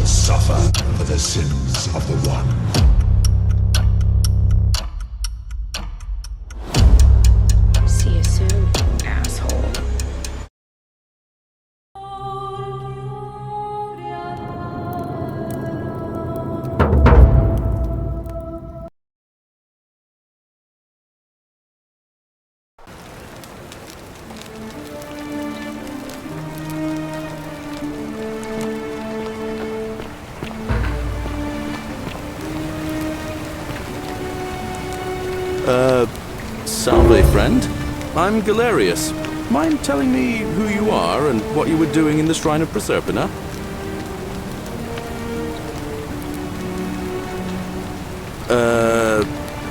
shall suffer for the sins of the one. See you soon, asshole. Salve, friend. I'm Galerius. Mind telling me who you are and what you were doing in the Shrine of Proserpina?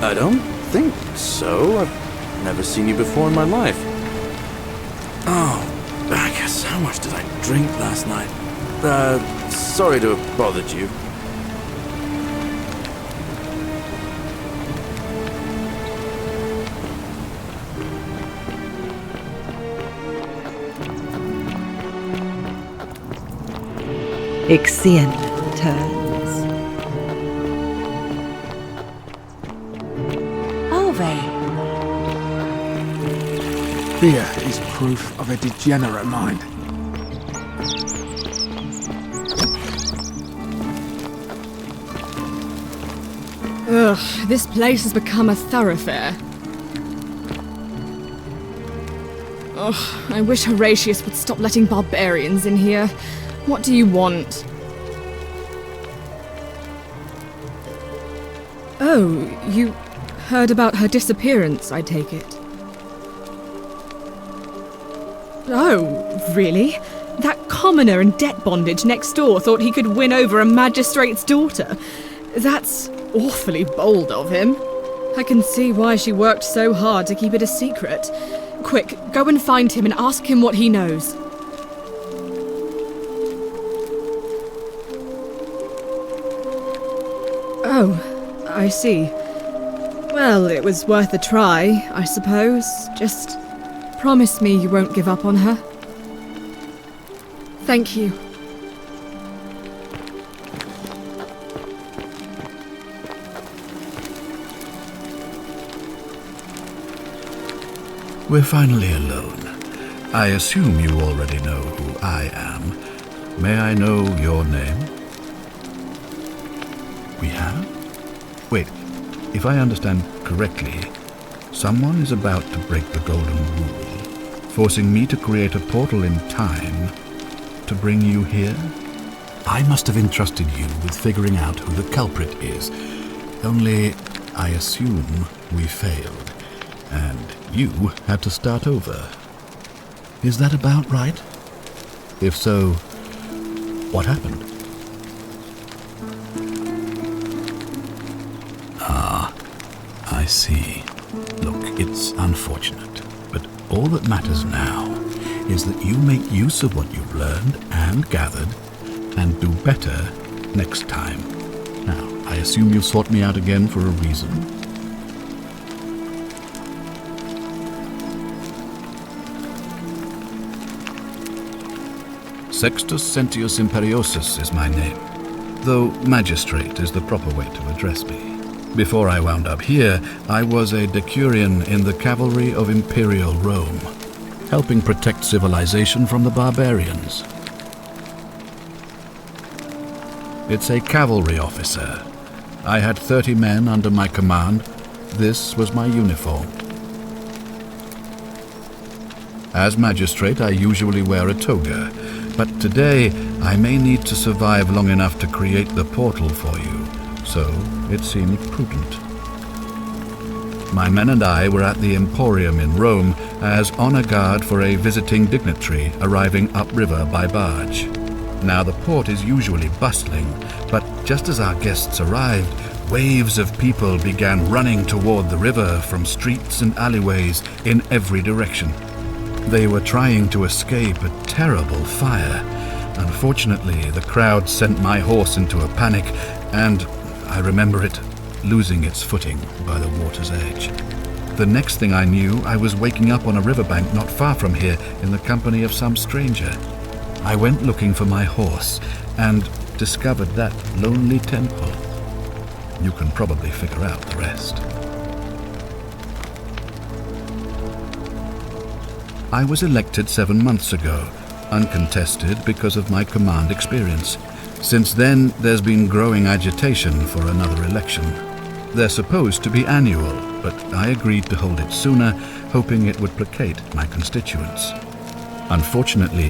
I don't think so. I've never seen you before in my life. Oh, I guess how much did I drink last night? Sorry to have bothered you. Ixion turns. Alve. Fear is proof of a degenerate mind. Ugh, this place has become a thoroughfare. Ugh, I wish Horatius would stop letting barbarians in here. What do you want? Oh, you heard about her disappearance, I take it. Oh, really? That commoner in debt bondage next door thought he could win over a magistrate's daughter. That's awfully bold of him. I can see why she worked so hard to keep it a secret. Quick, go and find him and ask him what he knows. Oh, I see. Well, it was worth a try, I suppose. Just promise me you won't give up on her. Thank you. We're finally alone. I assume you already know who I am. May I know your name? We have? Wait, if I understand correctly, someone is about to break the golden rule, forcing me to create a portal in time to bring you here? I must have entrusted you with figuring out who the culprit is. Only, I assume we failed, and you had to start over. Is that about right? If so, what happened? I see. Look, it's unfortunate, but all that matters now is that you make use of what you've learned and gathered and do better next time. Now, I assume you've sought me out again for a reason. Sextus Sentius Imperiosus is my name, though magistrate is the proper way to address me. Before I wound up here, I was a decurion in the cavalry of Imperial Rome, helping protect civilization from the barbarians. It's a cavalry officer. I had 30 men under my command. This was my uniform. As magistrate, I usually wear a toga, but today I may need to survive long enough to create the portal for you. So it seemed prudent. My men and I were at the Emporium in Rome as honor guard for a visiting dignitary arriving upriver by barge. Now the port is usually bustling, but just as our guests arrived, waves of people began running toward the river from streets and alleyways in every direction. They were trying to escape a terrible fire. Unfortunately, the crowd sent my horse into a panic, and I remember it losing its footing by the water's edge. The next thing I knew, I was waking up on a riverbank not far from here in the company of some stranger. I went looking for my horse, and discovered that lonely temple. You can probably figure out the rest. I was elected 7 months ago, uncontested because of my command experience. Since then, there's been growing agitation for another election. They're supposed to be annual, but I agreed to hold it sooner, hoping it would placate my constituents. Unfortunately,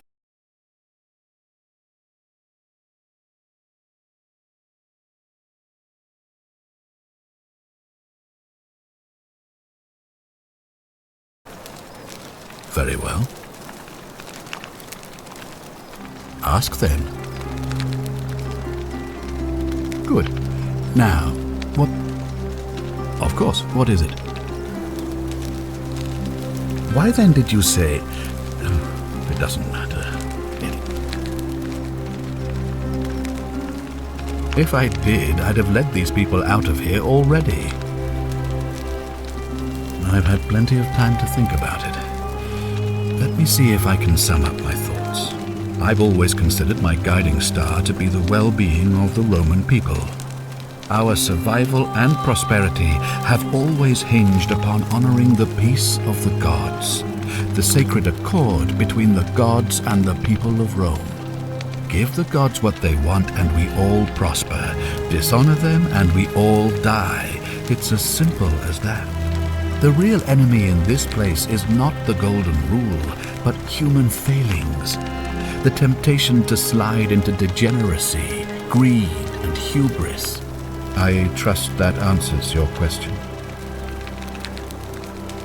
very well. Ask then. Good. Now, what... Of course, what is it? Why then did you say... It doesn't matter. If I did, I'd have led these people out of here already. I've had plenty of time to think about it. Let me see if I can sum up my thoughts. I've always considered my guiding star to be the well-being of the Roman people. Our survival and prosperity have always hinged upon honoring the peace of the gods, the sacred accord between the gods and the people of Rome. Give the gods what they want and we all prosper. Dishonor them and we all die. It's as simple as that. The real enemy in this place is not the golden rule, but human failings. The temptation to slide into degeneracy, greed, and hubris. I trust that answers your question.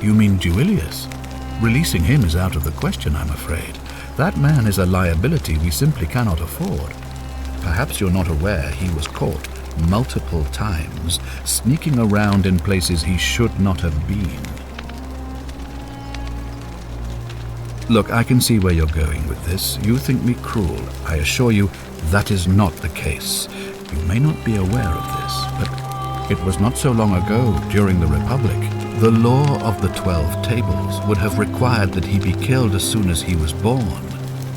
You mean Duilius? Releasing him is out of the question, I'm afraid. That man is a liability we simply cannot afford. Perhaps you're not aware he was caught multiple times, sneaking around in places he should not have been. Look, I can see where you're going with this. You think me cruel. I assure you that is not the case. You may not be aware of this, but it was not so long ago, during the Republic, the law of the 12 tables would have required that he be killed as soon as he was born,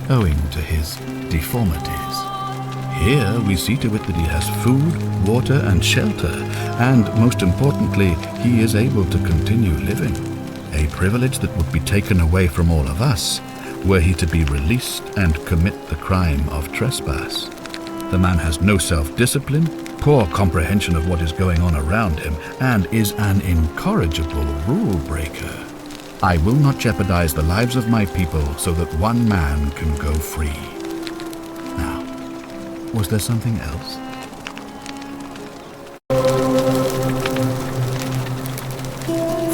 owing to his deformities. Here we see to it that he has food, water, and shelter, and most importantly, he is able to continue living. A privilege that would be taken away from all of us were he to be released and commit the crime of trespass. The man has no self-discipline, poor comprehension of what is going on around him, and is an incorrigible rule breaker. I will not jeopardize the lives of my people so that one man can go free. Now, was there something else?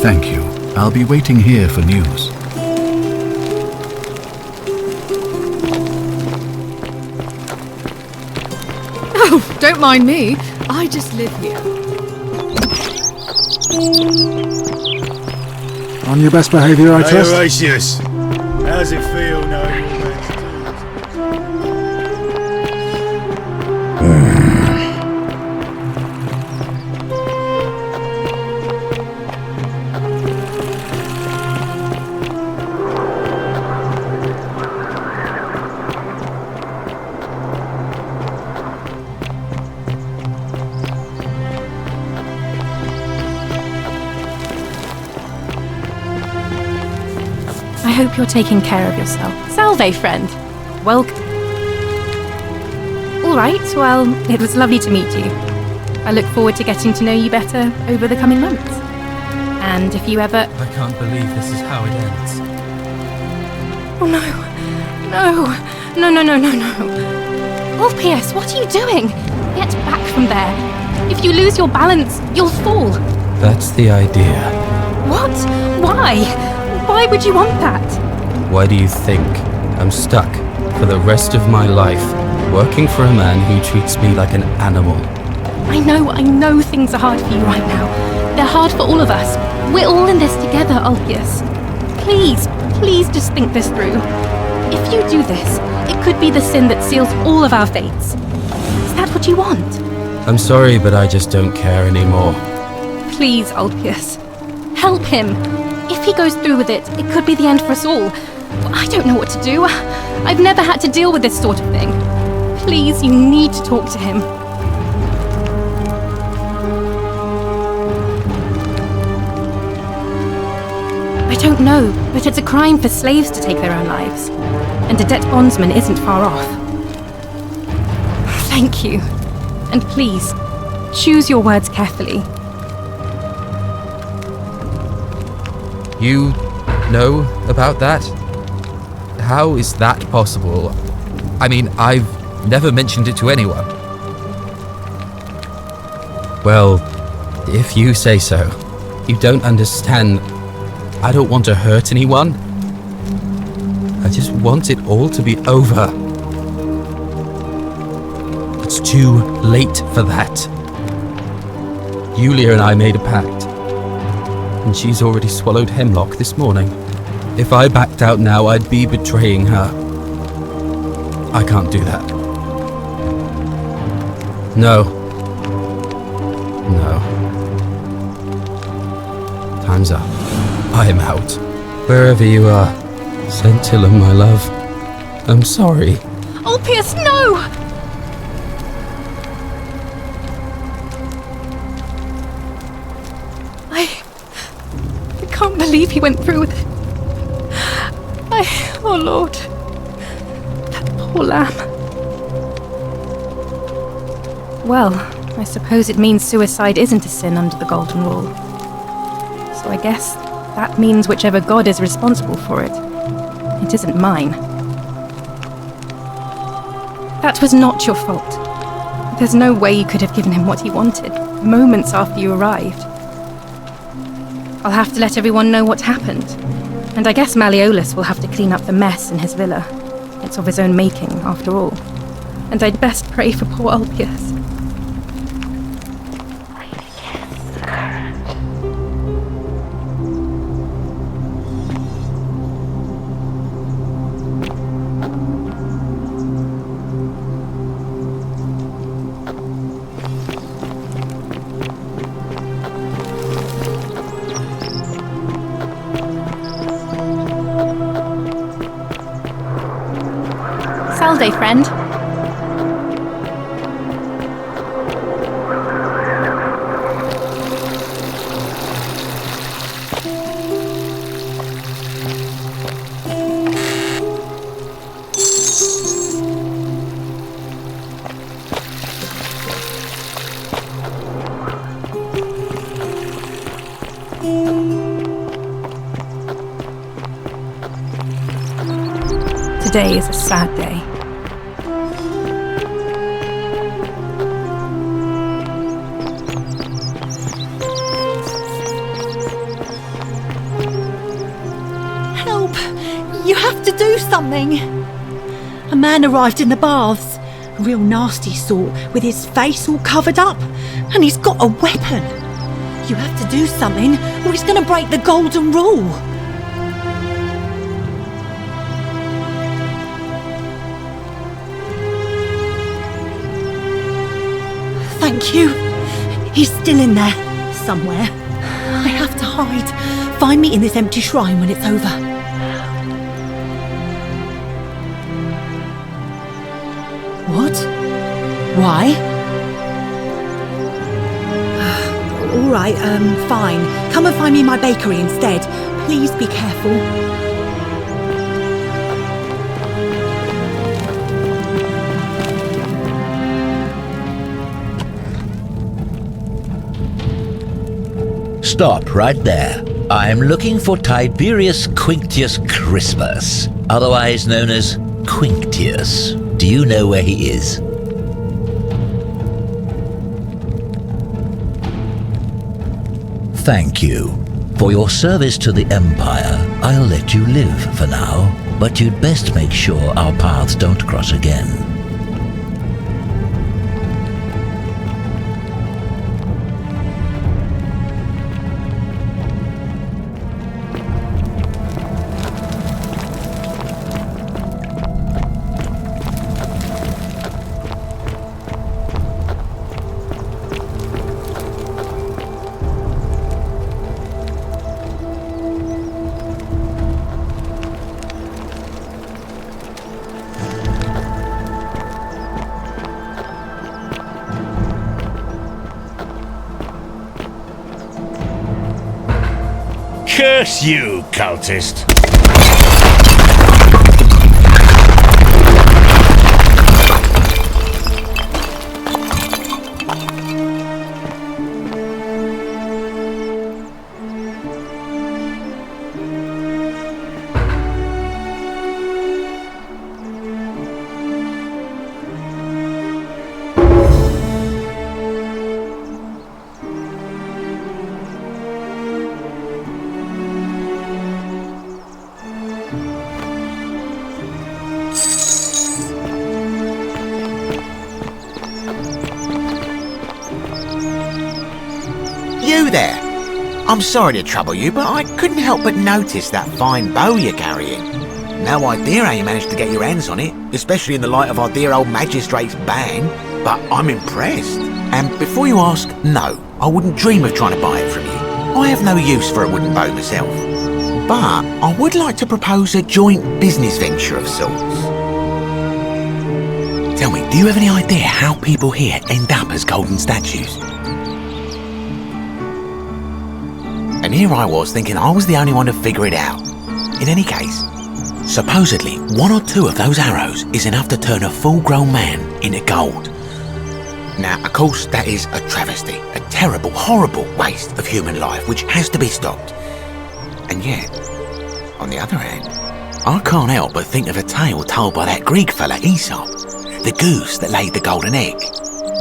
Thank you. I'll be waiting here for news. Oh, don't mind me. I just live here. On your best behaviour, I trust? Horatius, how's it feel knowing all that? I hope you're taking care of yourself. Salve, friend. Welcome. All right, well, it was lovely to meet you. I look forward to getting to know you better over the coming months. And if you ever... I can't believe this is how it ends. Oh, no. No. Ulpius, what are you doing? Get back from there. If you lose your balance, you'll fall. That's the idea. What? Why? Why would you want that? Why do you think I'm stuck for the rest of my life working for a man who treats me like an animal? I know things are hard for you right now. They're hard for all of us. We're all in this together, Ulpius. Please just think this through. If you do this, it could be the sin that seals all of our fates. Is that what you want? I'm sorry, but I just don't care anymore. Please, Ulpius. Help him. If he goes through with it, it could be the end for us all. I don't know what to do. I've never had to deal with this sort of thing. Please, you need to talk to him. I don't know, but it's a crime for slaves to take their own lives. And a debt bondsman isn't far off. Thank you. And please, choose your words carefully. You know about that? How is that possible? I mean, I've never mentioned it to anyone. Well, if you say so. You don't understand. I don't want to hurt anyone. I just want it all to be over. It's too late for that. Yulia and I made a pact, and she's already swallowed hemlock this morning. If I backed out now, I'd be betraying her. I can't do that. No. No. Time's up. I'm out. Wherever you are, Scintilla, my love. I'm sorry. Ulpius, no! I can't believe he went through with it. Oh Lord. That poor lamb. Well, I suppose it means suicide isn't a sin under the Golden Rule. So I guess that means whichever god is responsible for it, it isn't mine. That was not your fault. There's no way you could have given him what he wanted, moments after you arrived. I'll have to let everyone know what happened, and I guess Malleolus will have to clean up the mess in his villa. It's of his own making, after all. And I'd best pray for poor Ulpius. Salve, friend. Today is a sad day. Help! You have to do something! A man arrived in the baths. A real nasty sort, with his face all covered up. And he's got a weapon. You have to do something, or he's going to break the Golden Rule. Thank you. He's still in there, somewhere. I have to hide. Find me in this empty shrine when it's over. What? Why? All right, fine. Come and find me in my bakery instead. Please be careful. Stop right there. I am looking for Tiberius Quinctius Crispus, otherwise known as Quinctius. Do you know where he is? Thank you. For your service to the Empire, I'll let you live for now, but you'd best make sure our paths don't cross again. Curse you, cultist. You there? I'm sorry to trouble you, but I couldn't help but notice that fine bow you're carrying. No idea how you managed to get your hands on it, especially in the light of our dear old magistrate's ban, but I'm impressed. And before you ask, no, I wouldn't dream of trying to buy it from you. I have no use for a wooden bow myself. But I would like to propose a joint business venture of sorts. Tell me, do you have any idea how people here end up as golden statues? And here I was thinking I was the only one to figure it out. In any case, supposedly 1 or 2 of those arrows is enough to turn a full-grown man into gold. Now, of course, that is a travesty, a terrible, horrible waste of human life which has to be stopped. And yet, on the other hand, I can't help but think of a tale told by that Greek fella Aesop, the goose that laid the golden egg.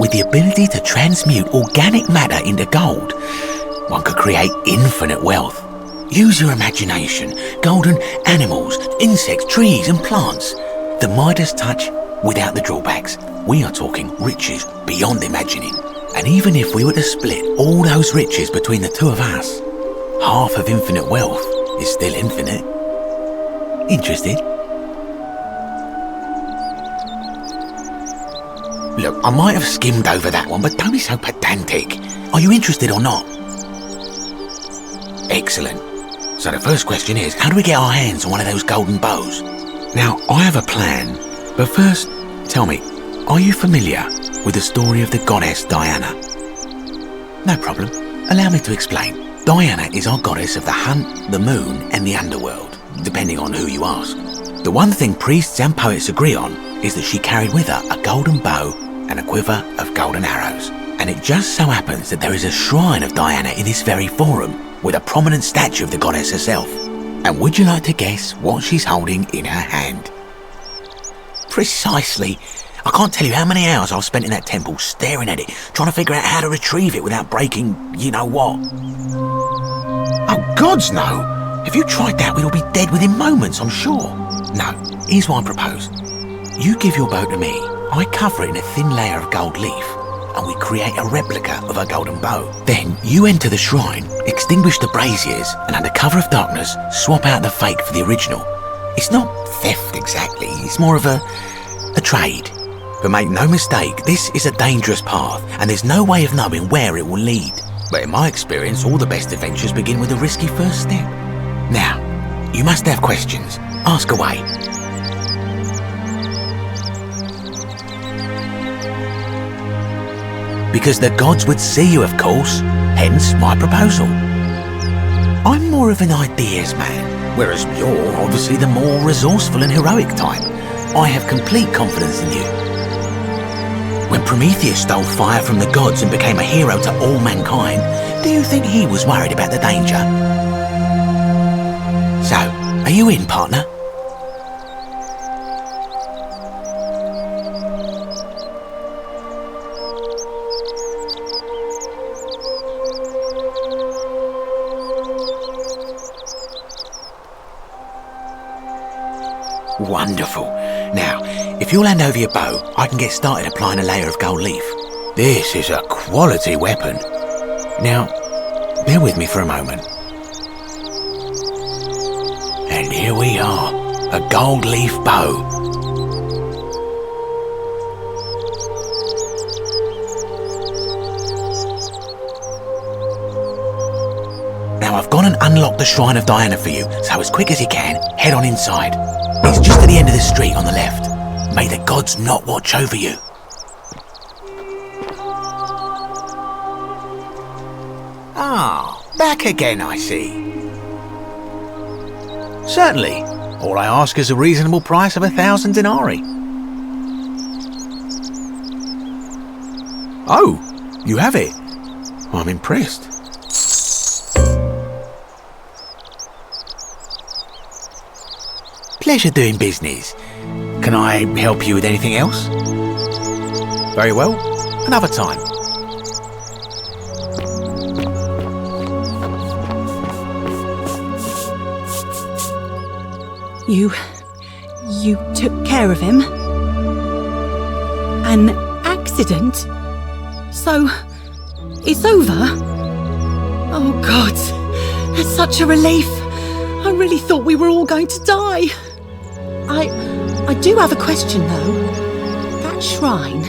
With the ability to transmute organic matter into gold, one could create infinite wealth. Use your imagination. Golden animals, insects, trees and plants. The Midas touch without the drawbacks. We are talking riches beyond imagining. And even if we were to split all those riches between the 2 of us, half of infinite wealth is still infinite. Interested? Look, I might have skimmed over that one, but don't be so pedantic. Are you interested or not? Excellent. So the first question is, how do we get our hands on one of those golden bows? Now, I have a plan, but first, tell me, are you familiar with the story of the goddess Diana? No problem. Allow me to explain. Diana is our goddess of the hunt, the moon, and the underworld, depending on who you ask. The one thing priests and poets agree on is that she carried with her a golden bow and a quiver of golden arrows. And it just so happens that there is a shrine of Diana in this very forum, with a prominent statue of the goddess herself. And would you like to guess what she's holding in her hand? Precisely. I can't tell you how many hours I've spent in that temple staring at it, trying to figure out how to retrieve it without breaking you-know-what. Oh, gods no! If you tried that, we'd all be dead within moments, I'm sure. No, here's what I propose. You give your bow to me, I cover it in a thin layer of gold leaf, and we create a replica of a golden bow. Then you enter the shrine, extinguish the braziers, and under cover of darkness, swap out the fake for the original. It's not theft exactly, it's more of a trade. But make no mistake, this is a dangerous path, and there's no way of knowing where it will lead. But in my experience, all the best adventures begin with a risky first step. Now, you must have questions. Ask away. Because the gods would see you, of course, hence my proposal. I'm more of an ideas man, whereas you're obviously the more resourceful and heroic type. I have complete confidence in you. When Prometheus stole fire from the gods and became a hero to all mankind, do you think he was worried about the danger? So, are you in, partner? Wonderful. Now, if you'll hand over your bow, I can get started applying a layer of gold leaf. This is a quality weapon. Now, bear with me for a moment. And here we are, a gold leaf bow. Now I've gone and unlocked the Shrine of Diana for you, so as quick as you can, head on inside. It's just at the end of the street on the left. May the gods not watch over you. Ah, back again, I see. Certainly. All I ask is a reasonable price of 1,000 denarii. Oh, you have it. I'm impressed. Pleasure doing business. Can I help you with anything else? Very well. Another time. You took care of him? An accident? So, it's over? Oh God, that's such a relief. I really thought we were all going to die. I do have a question though. That shrine,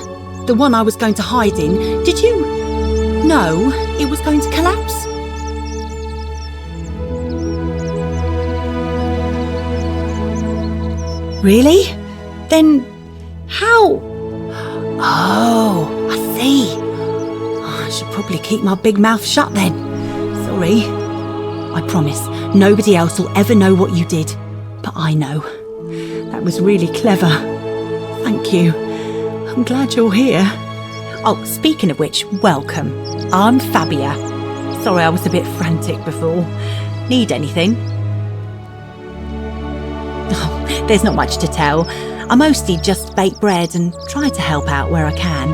the one I was going to hide in, did you know it was going to collapse? Really? Then how? Oh, I see. I should probably keep my big mouth shut then. Sorry. I promise, nobody else will ever know what you did. But I know. That was really clever. Thank you. I'm glad you're here. Oh, speaking of which, welcome. I'm Fabia. Sorry I was a bit frantic before. Need anything? Oh, there's not much to tell. I mostly just bake bread and try to help out where I can.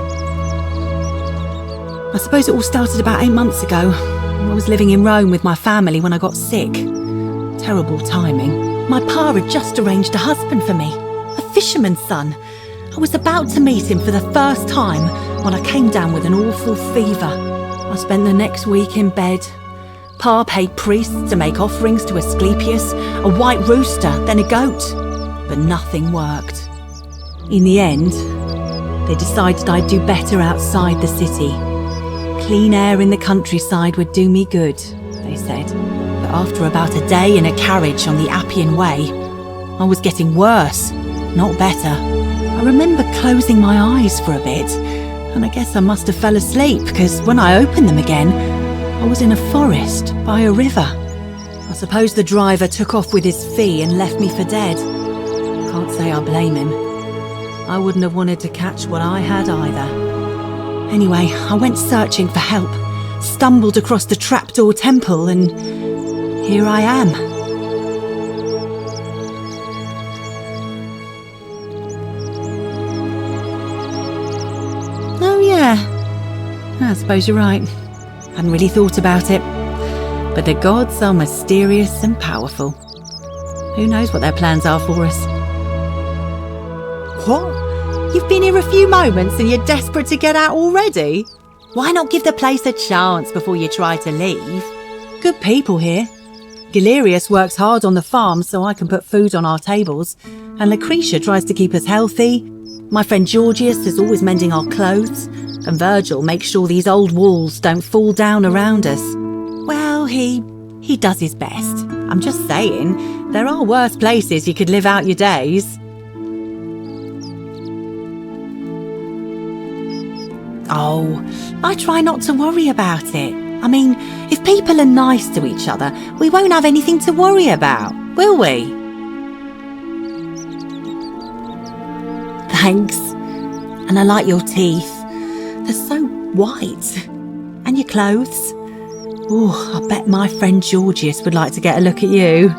I suppose it all started about 8 months ago. I was living in Rome with my family when I got sick. Terrible timing. My pa had just arranged a husband for me, a fisherman's son. I was about to meet him for the first time when I came down with an awful fever. I spent the next week in bed. Pa paid priests to make offerings to Asclepius, a white rooster, then a goat. But nothing worked. In the end, they decided I'd do better outside the city. Clean air in the countryside would do me good, they said. But after about a day in a carriage on the Appian Way, I was getting worse, not better. I remember closing my eyes for a bit, and I guess I must have fell asleep, because when I opened them again, I was in a forest by a river. I suppose the driver took off with his fee and left me for dead. Can't say I blame him. I wouldn't have wanted to catch what I had either. Anyway, I went searching for help, stumbled across the trapdoor temple, and here I am. Oh yeah, I suppose you're right. Hadn't really thought about it. But the gods are mysterious and powerful. Who knows what their plans are for us? What? You've been here a few moments and you're desperate to get out already? Why not give the place a chance before you try to leave? Good people here. Galerius works hard on the farm so I can put food on our tables, and Lucretia tries to keep us healthy. My friend Georgius is always mending our clothes, and Virgil makes sure these old walls don't fall down around us. Well, he does his best. I'm just saying, there are worse places you could live out your days. Oh, I try not to worry about it. I mean, if people are nice to each other, we won't have anything to worry about, will we? Thanks. And I like your teeth. They're so white. And your clothes. Oh, I bet my friend Georgius would like to get a look at you.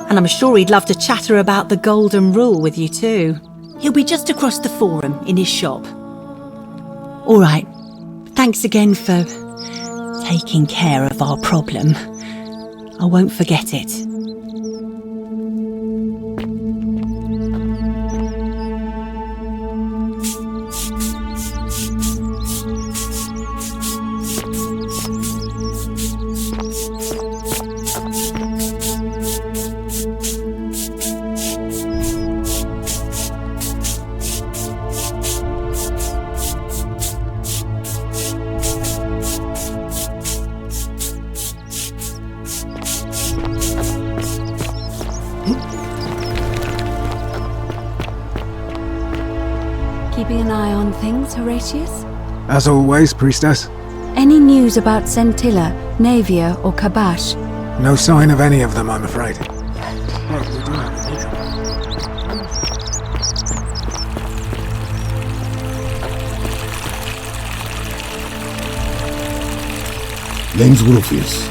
And I'm sure he'd love to chatter about the golden rule with you too. He'll be just across the forum in his shop. All right. Thanks again for taking care of our problem. I won't forget it. Keeping an eye on things, Horatius? As always, priestess. Any news about Centilla, Navia, or Kabash? No sign of any of them, I'm afraid. Name's Rufius.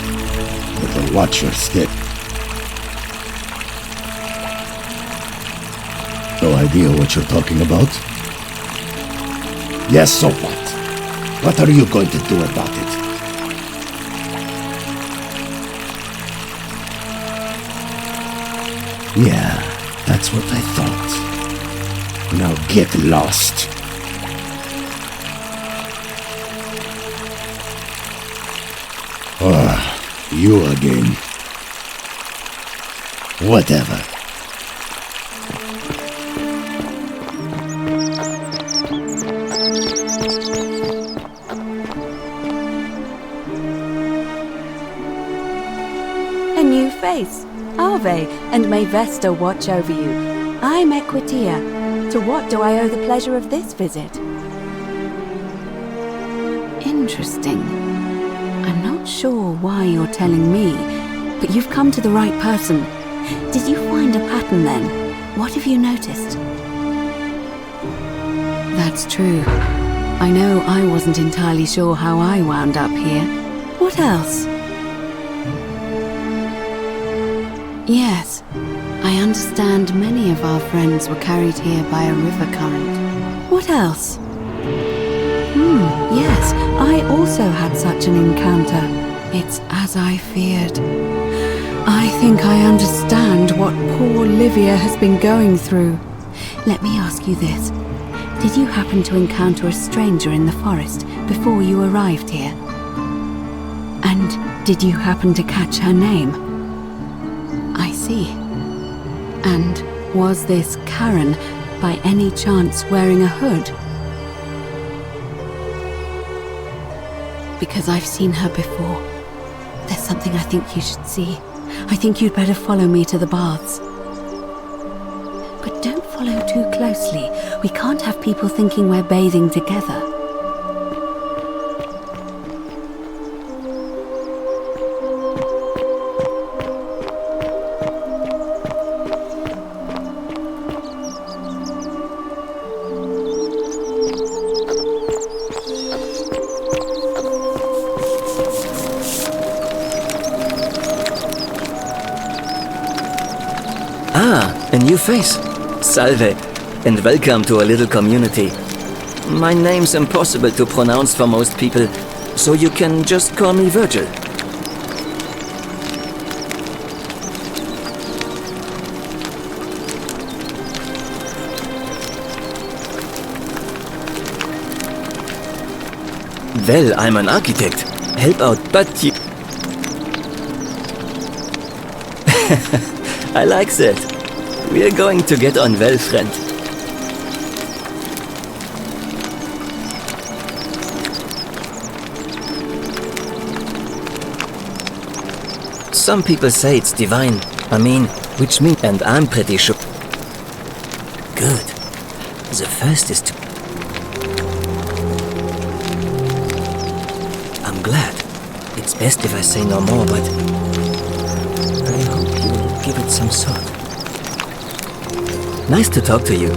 Better watch your step. No idea what you're talking about? Yes, so what? What are you going to do about it? Yeah, that's what I thought. Now get lost. You again. Whatever. A new face. Ave, and may Vesta watch over you. I'm Equitia. To what do I owe the pleasure of this visit? Interesting. I'm not sure why you're telling me, but you've come to the right person. Did you find a pattern then? What have you noticed? That's true. I know I wasn't entirely sure how I wound up here. What else? Yes, I understand many of our friends were carried here by a river current. What else? Yes, I also had such an encounter. It's as I feared. I think I understand what poor Livia has been going through. Let me ask you this. Did you happen to encounter a stranger in the forest before you arrived here? And did you happen to catch her name? I see. And was this Karen by any chance wearing a hood? Because I've seen her before. There's something I think you should see. I think you'd better follow me to the baths. But don't follow too closely. We can't have people thinking we're bathing together. A new face. Salve, and welcome to a little community. My name's impossible to pronounce for most people, so you can just call me Virgil. Well, I'm an architect. Help out, but you... I like that. We're going to get on well, friend. Some people say it's divine. I mean, which means, and I'm pretty sure. Good. The first is to... I'm glad. It's best if I say no more, but... I hope you'll give it some thought. Nice to talk to you.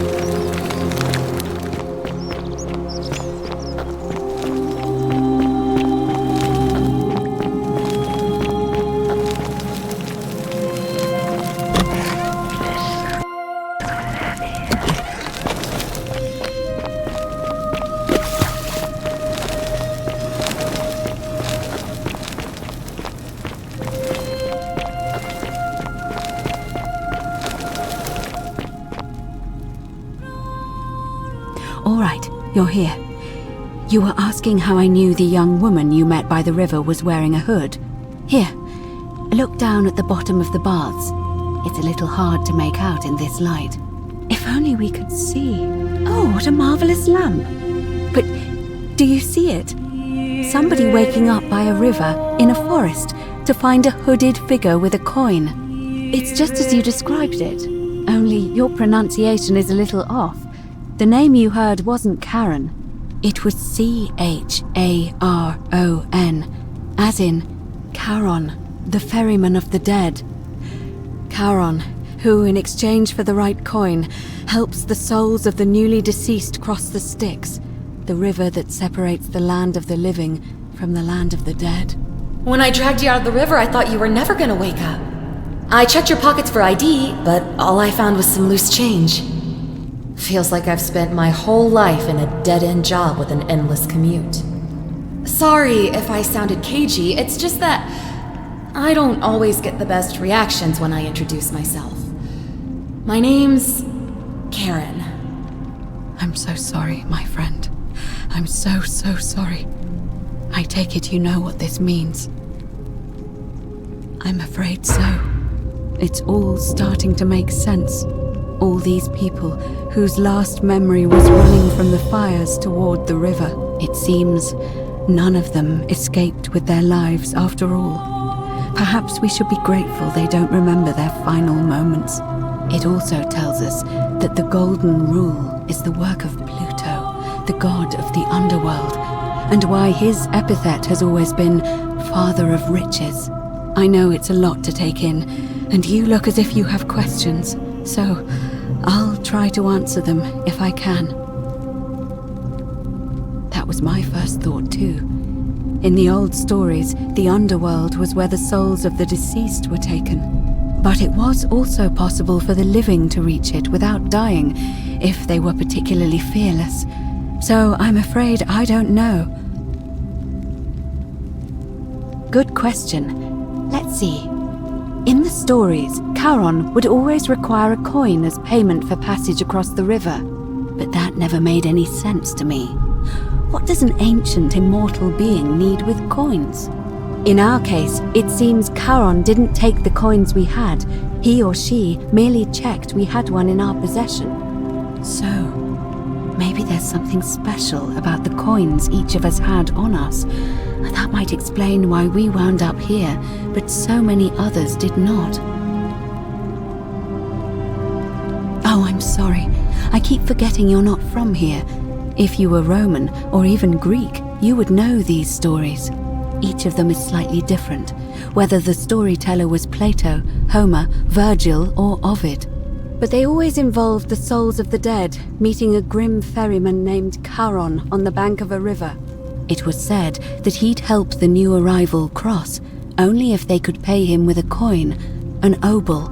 All right, you're here. You were asking how I knew the young woman you met by the river was wearing a hood. Here, look down at the bottom of the baths. It's a little hard to make out in this light. If only we could see. Oh, what a marvelous lamp. But do you see it? Somebody waking up by a river in a forest to find a hooded figure with a coin. It's just as you described it, only your pronunciation is a little off. The name you heard wasn't Karen. It was C-H-A-R-O-N, as in Charon, the ferryman of the dead. Charon, who, in exchange for the right coin, helps the souls of the newly deceased cross the Styx, the river that separates the land of the living from the land of the dead. When I dragged you out of the river, I thought you were never gonna wake up. I checked your pockets for ID, but all I found was some loose change. Feels like I've spent my whole life in a dead-end job with an endless commute. Sorry if I sounded cagey, it's just that I don't always get the best reactions when I introduce myself. My name's Karen. I'm so sorry, my friend. I'm so sorry. I take it you know what this means. I'm afraid so. It's all starting to make sense. All these people whose last memory was running from the fires toward the river. It seems none of them escaped with their lives after all. Perhaps we should be grateful they don't remember their final moments. It also tells us that the Golden Rule is the work of Pluto, the god of the underworld, and why his epithet has always been Father of Riches. I know it's a lot to take in, and you look as if you have questions, so I'll try to answer them if I can. That was my first thought too. In the old stories, the underworld was where the souls of the deceased were taken. But it was also possible for the living to reach it without dying, if they were particularly fearless. So I'm afraid I don't know. Good question. Let's see. In the stories, Charon would always require a coin as payment for passage across the river. But that never made any sense to me. What does an ancient immortal being need with coins? In our case, it seems Charon didn't take the coins we had. He or she merely checked we had one in our possession. So, maybe there's something special about the coins each of us had on us. That might explain why we wound up here, but so many others did not. Oh, I'm sorry. I keep forgetting you're not from here. If you were Roman, or even Greek, you would know these stories. Each of them is slightly different, whether the storyteller was Plato, Homer, Virgil, or Ovid. But they always involved the souls of the dead meeting a grim ferryman named Charon on the bank of a river. It was said that he'd help the new arrival cross, only if they could pay him with a coin, an obol.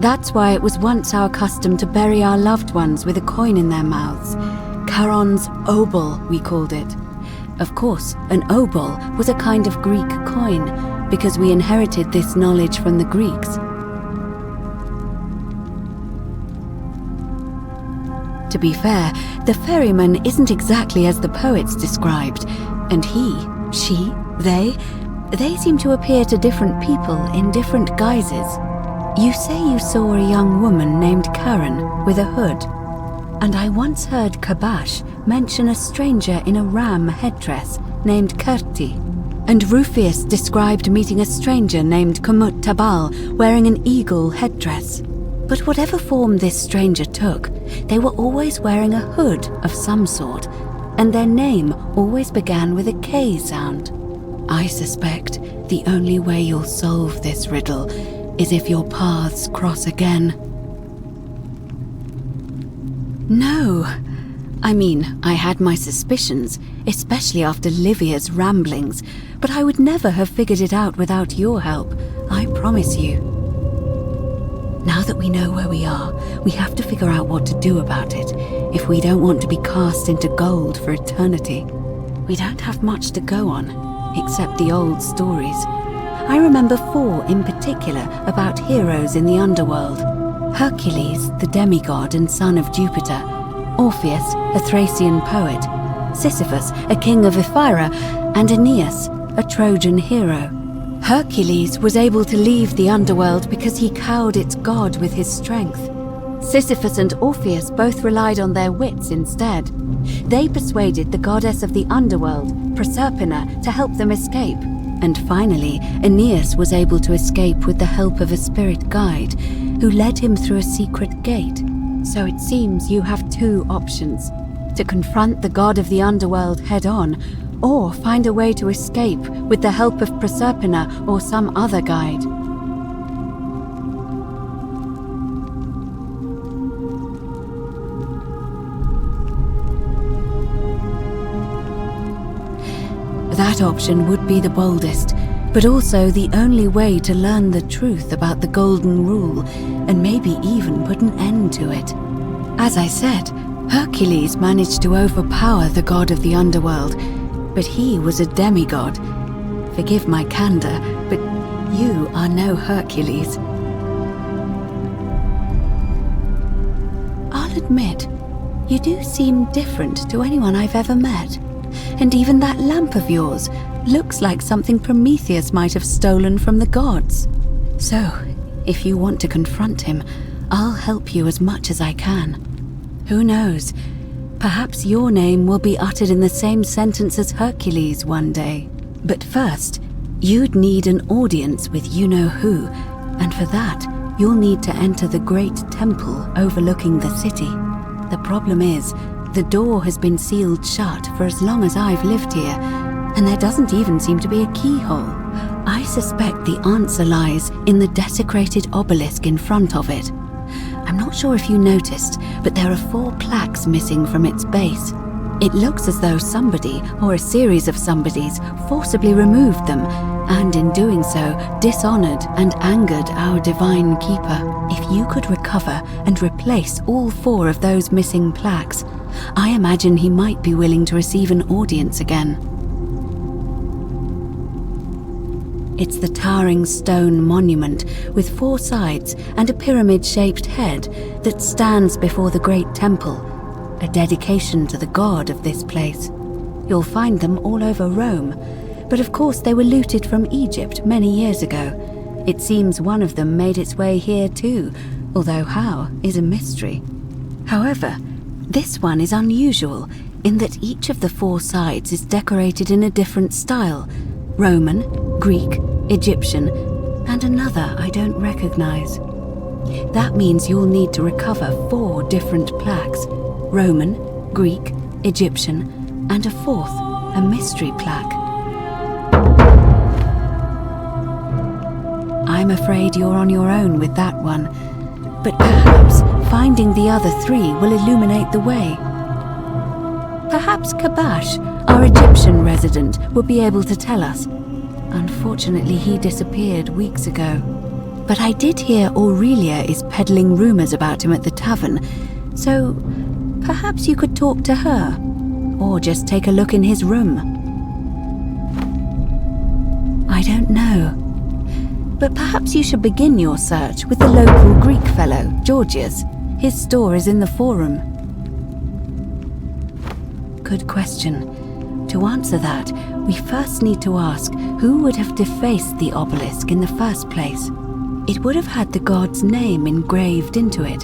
That's why it was once our custom to bury our loved ones with a coin in their mouths. Charon's obol, we called it. Of course, an obol was a kind of Greek coin, because we inherited this knowledge from the Greeks. To be fair, the ferryman isn't exactly as the poets described, and he, she, they seem to appear to different people in different guises. You say you saw a young woman named Karen with a hood, and I once heard Kabash mention a stranger in a ram headdress named Kerti, and Rufius described meeting a stranger named Kumut Tabal wearing an eagle headdress. But whatever form this stranger took, they were always wearing a hood of some sort, and their name always began with a K sound. I suspect the only way you'll solve this riddle is if your paths cross again. No. I mean, I had my suspicions, especially after Livia's ramblings, but I would never have figured it out without your help, I promise you. Now that we know where we are, we have to figure out what to do about it, if we don't want to be cast into gold for eternity. We don't have much to go on, except the old stories. I remember 4 in particular about heroes in the underworld. Hercules, the demigod and son of Jupiter. Orpheus, a Thracian poet. Sisyphus, a king of Ephyra. And Aeneas, a Trojan hero. Hercules was able to leave the underworld because he cowed its god with his strength. Sisyphus and Orpheus both relied on their wits instead. They persuaded the goddess of the underworld, Proserpina, to help them escape. And finally, Aeneas was able to escape with the help of a spirit guide, who led him through a secret gate. So it seems you have 2 options: to confront the god of the underworld head-on, or find a way to escape with the help of Proserpina or some other guide. That option would be the boldest, but also the only way to learn the truth about the Golden Rule, and maybe even put an end to it. As I said, Hercules managed to overpower the god of the underworld, but he was a demigod. Forgive my candor, but you are no Hercules. I'll admit, you do seem different to anyone I've ever met. And even that lamp of yours looks like something Prometheus might have stolen from the gods. So, if you want to confront him, I'll help you as much as I can. Who knows? Perhaps your name will be uttered in the same sentence as Hercules one day. But first, you'd need an audience with you-know-who, and for that, you'll need to enter the great temple overlooking the city. The problem is, the door has been sealed shut for as long as I've lived here, and there doesn't even seem to be a keyhole. I suspect the answer lies in the desecrated obelisk in front of it. I'm not sure if you noticed, but there are 4 plaques missing from its base. It looks as though somebody, or a series of somebodies, forcibly removed them, and in doing so, dishonored and angered our divine keeper. If you could recover and replace all 4 of those missing plaques, I imagine he might be willing to receive an audience again. It's the towering stone monument with 4 sides and a pyramid-shaped head that stands before the great temple, a dedication to the god of this place. You'll find them all over Rome, but of course they were looted from Egypt many years ago. It seems one of them made its way here too, although how is a mystery. However, this one is unusual in that each of the 4 sides is decorated in a different style: Roman, Greek, Egyptian, and another I don't recognize. That means you'll need to recover 4 different plaques: Roman, Greek, Egyptian, and a 4th, a mystery plaque. I'm afraid you're on your own with that one, but perhaps finding the other 3 will illuminate the way. Perhaps Kabash, our Egyptian resident, will be able to tell us. Unfortunately, he disappeared weeks ago. But I did hear Aurelia is peddling rumors about him at the tavern, so perhaps you could talk to her, or just take a look in his room. I don't know. But perhaps you should begin your search with the local Greek fellow, Georgius. His store is in the forum. Good question. To answer that, we first need to ask who would have defaced the obelisk in the first place. It would have had the god's name engraved into it,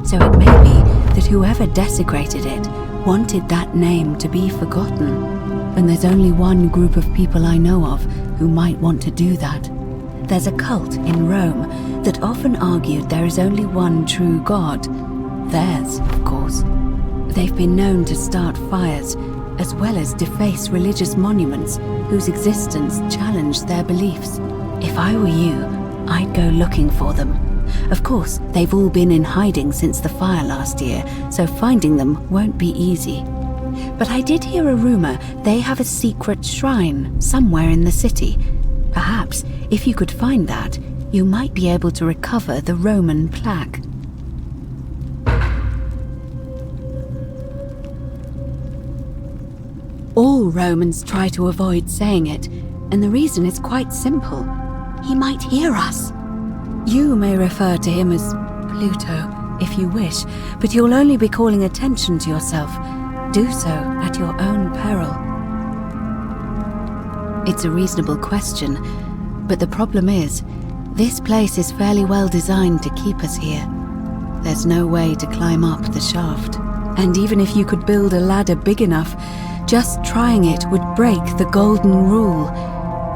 so it may be that whoever desecrated it wanted that name to be forgotten. And there's only one group of people I know of who might want to do that. There's a cult in Rome that often argued there is only one true god. Theirs, of course. They've been known to start fires, as well as deface religious monuments whose existence challenged their beliefs. If I were you, I'd go looking for them. Of course, they've all been in hiding since the fire last year, so finding them won't be easy. But I did hear a rumor they have a secret shrine somewhere in the city. Perhaps, if you could find that, you might be able to recover the Roman plaque. All Romans try to avoid saying it, and the reason is quite simple. He might hear us. You may refer to him as Pluto, if you wish, but you'll only be calling attention to yourself. Do so at your own peril. It's a reasonable question, but the problem is, this place is fairly well designed to keep us here. There's no way to climb up the shaft, and even if you could build a ladder big enough, just trying it would break the golden rule.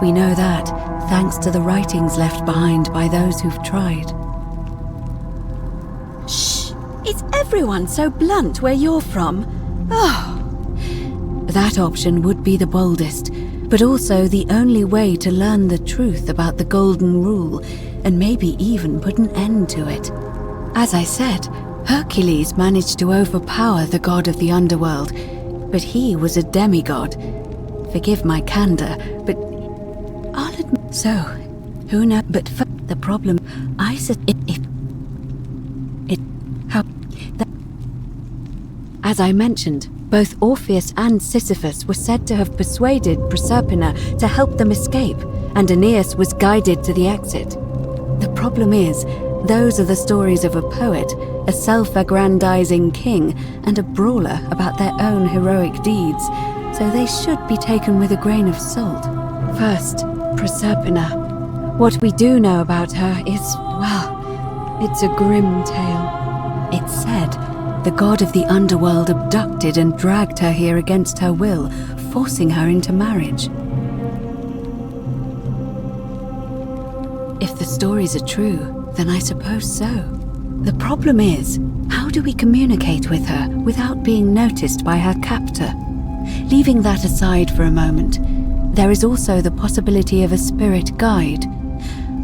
We know that, thanks to the writings left behind by those who've tried. Shh! Is everyone so blunt where you're from? Oh! That option would be the boldest, but also the only way to learn the truth about the Golden Rule, and maybe even put an end to it. As I said, Hercules managed to overpower the god of the underworld, but he was a demigod. Forgive my candor, but I'll admit. So, who knows? But the problem, I said as I mentioned, both Orpheus and Sisyphus were said to have persuaded Proserpina to help them escape, and Aeneas was guided to the exit. The problem is, those are the stories of a poet, a self-aggrandizing king, and a brawler about their own heroic deeds, so they should be taken with a grain of salt. First, Proserpina. What we do know about her is, well, it's a grim tale. It's said the god of the underworld abducted and dragged her here against her will, forcing her into marriage. If the stories are true, then I suppose so. The problem is, how do we communicate with her without being noticed by her captor? Leaving that aside for a moment, there is also the possibility of a spirit guide.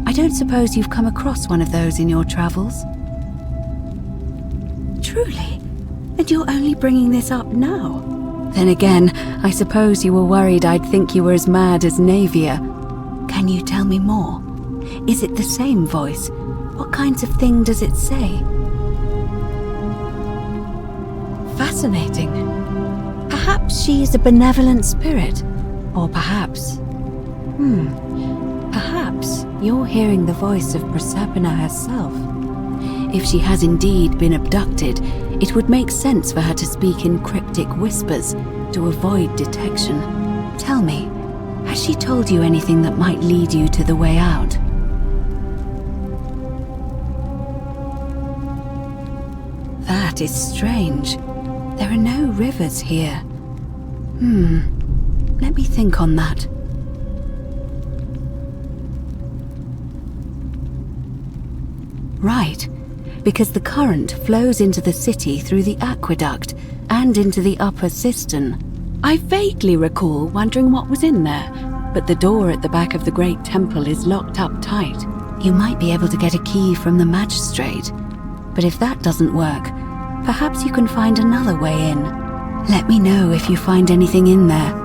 I don't suppose you've come across one of those in your travels? Truly? And you're only bringing this up now? Then again, I suppose you were worried I'd think you were as mad as Navia. Can you tell me more? Is it the same voice? What kinds of thing does it say? Fascinating. Perhaps she is a benevolent spirit. Or perhaps... Perhaps you're hearing the voice of Proserpina herself. If she has indeed been abducted, it would make sense for her to speak in cryptic whispers to avoid detection. Tell me, has she told you anything that might lead you to the way out? That is strange. There are no rivers here. Let me think on that. Right, because the current flows into the city through the aqueduct and into the upper cistern. I vaguely recall wondering what was in there, but the door at the back of the great temple is locked up tight. You might be able to get a key from the magistrate, but if that doesn't work, perhaps you can find another way in. Let me know if you find anything in there.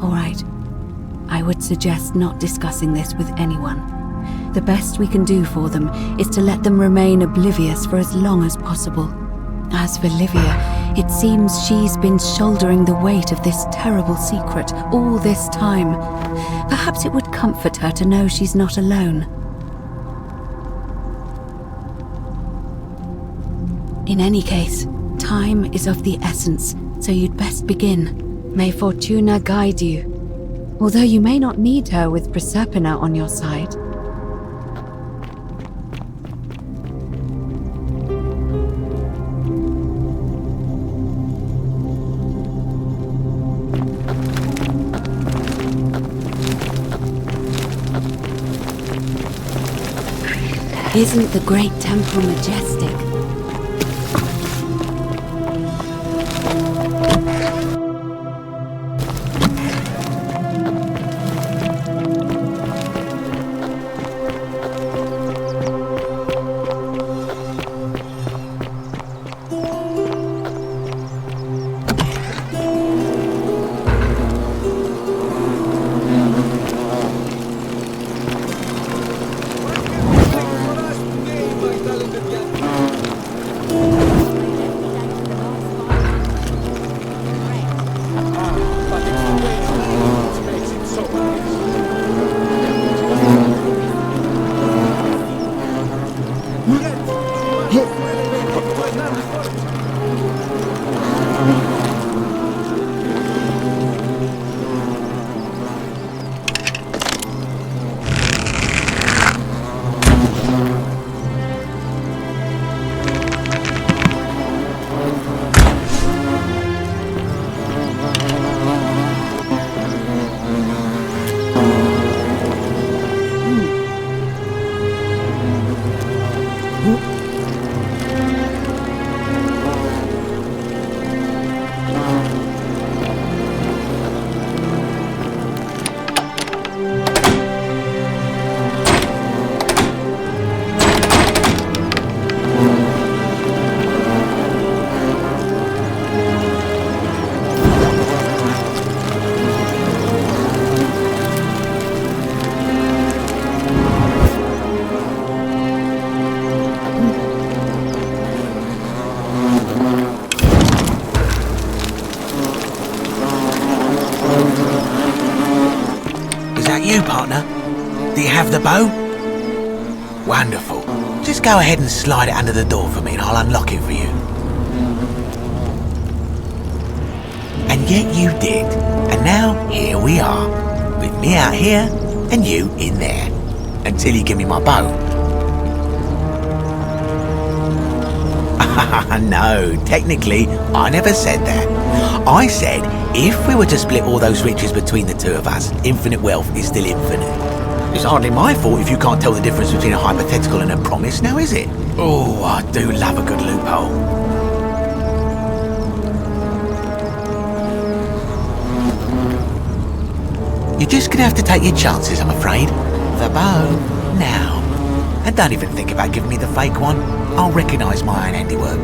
All right, I would suggest not discussing this with anyone. The best we can do for them is to let them remain oblivious for as long as possible. As for Livia, it seems she's been shouldering the weight of this terrible secret all this time. Perhaps it would comfort her to know she's not alone. In any case, time is of the essence, so you'd best begin. May Fortuna guide you. Although you may not need her with Proserpina on your side. Isn't the great temple majestic? partner? Do you have the bow? Wonderful. Just go ahead and slide it under the door for me and I'll unlock it for you. And yet you did. And now, here we are. With me out here and you in there. Until you give me my bow. No, technically, I never said that. I said, if we were to split all those riches between the two of us, infinite wealth is still infinite. It's hardly my fault if you can't tell the difference between a hypothetical and a promise, now is it? Oh, I do love a good loophole. You're just gonna have to take your chances, I'm afraid. The bow, now. And don't even think about giving me the fake one. I'll recognise my own handiwork.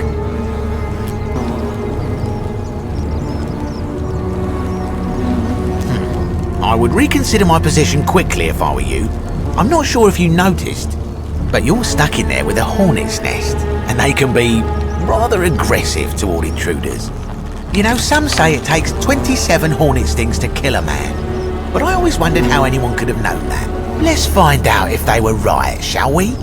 I would reconsider my position quickly if I were you. I'm not sure if you noticed, but you're stuck in there with a hornet's nest, and they can be rather aggressive toward intruders. You know, some say it takes 27 hornet stings to kill a man, but I always wondered how anyone could have known that. Let's find out if they were right, shall we?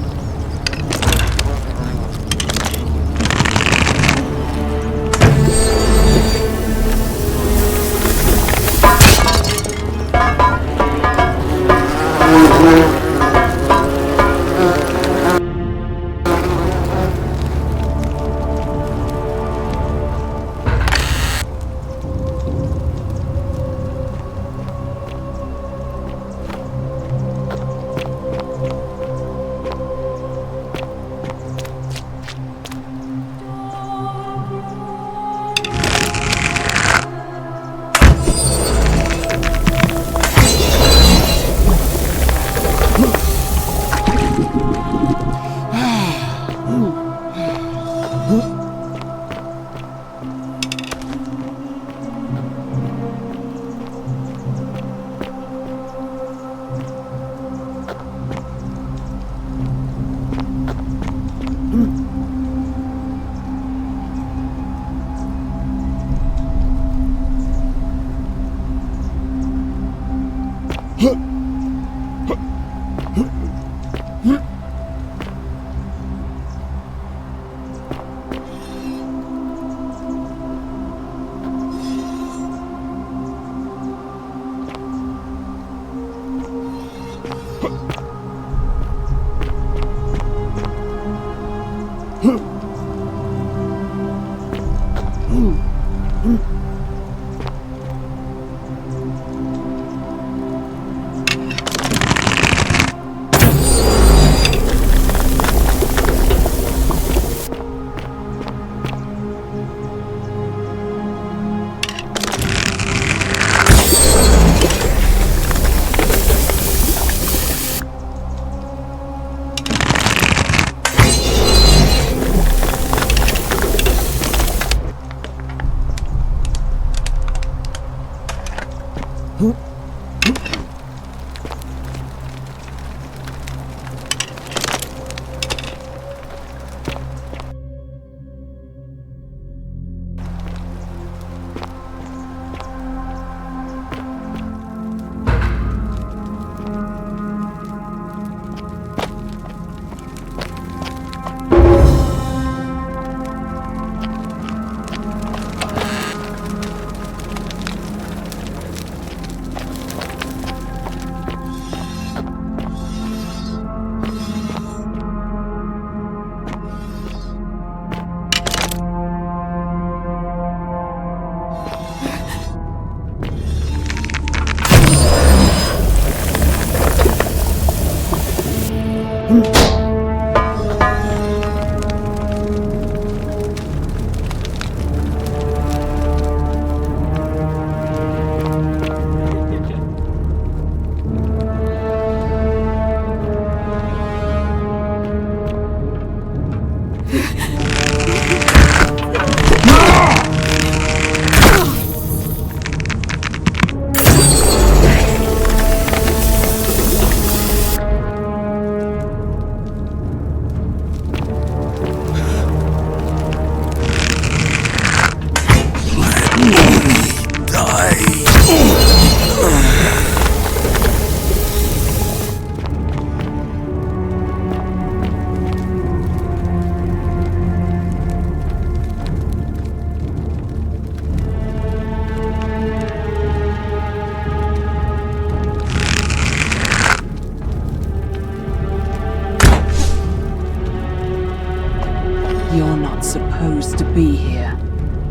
supposed to be here?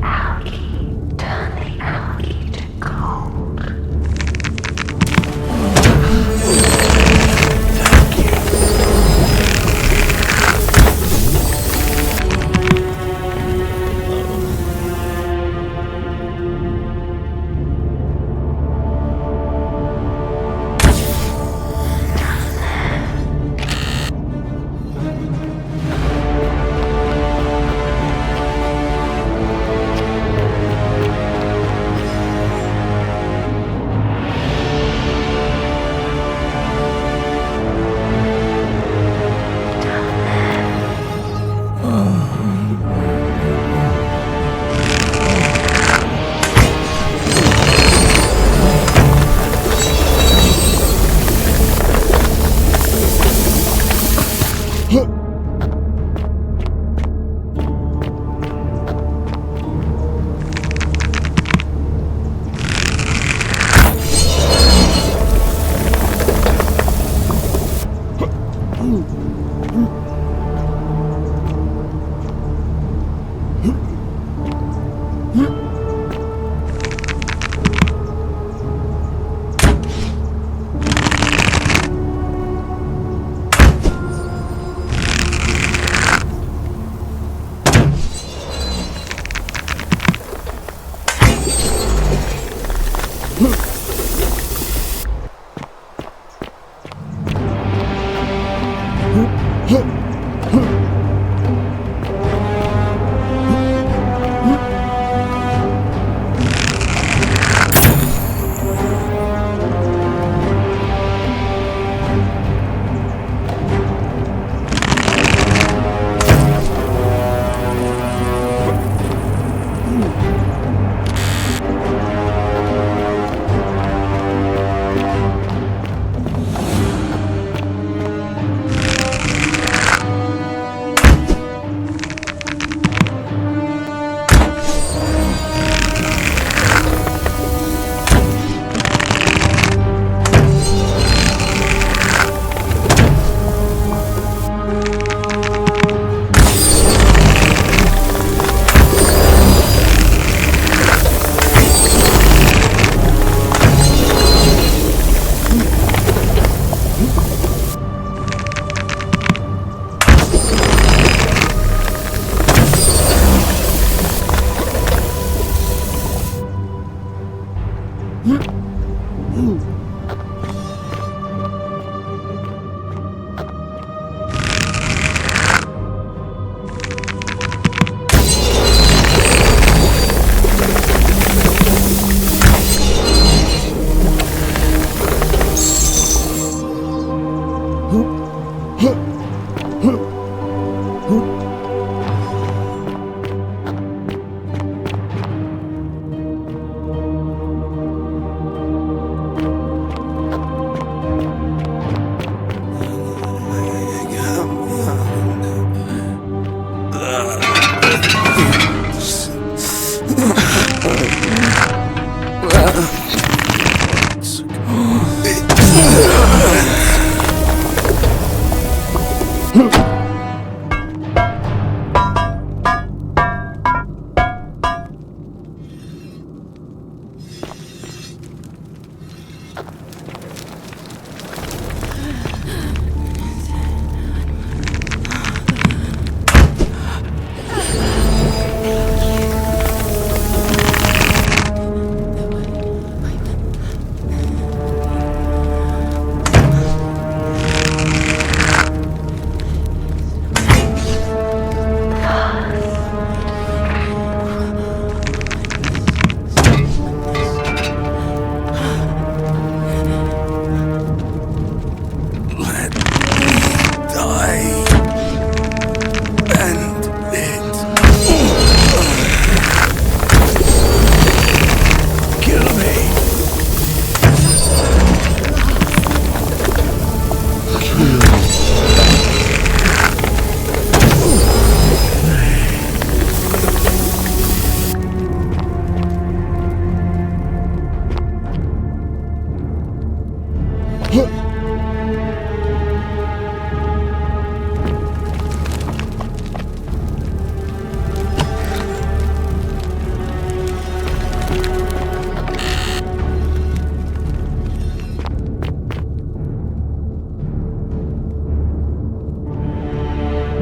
Alky, turn the alky to gold.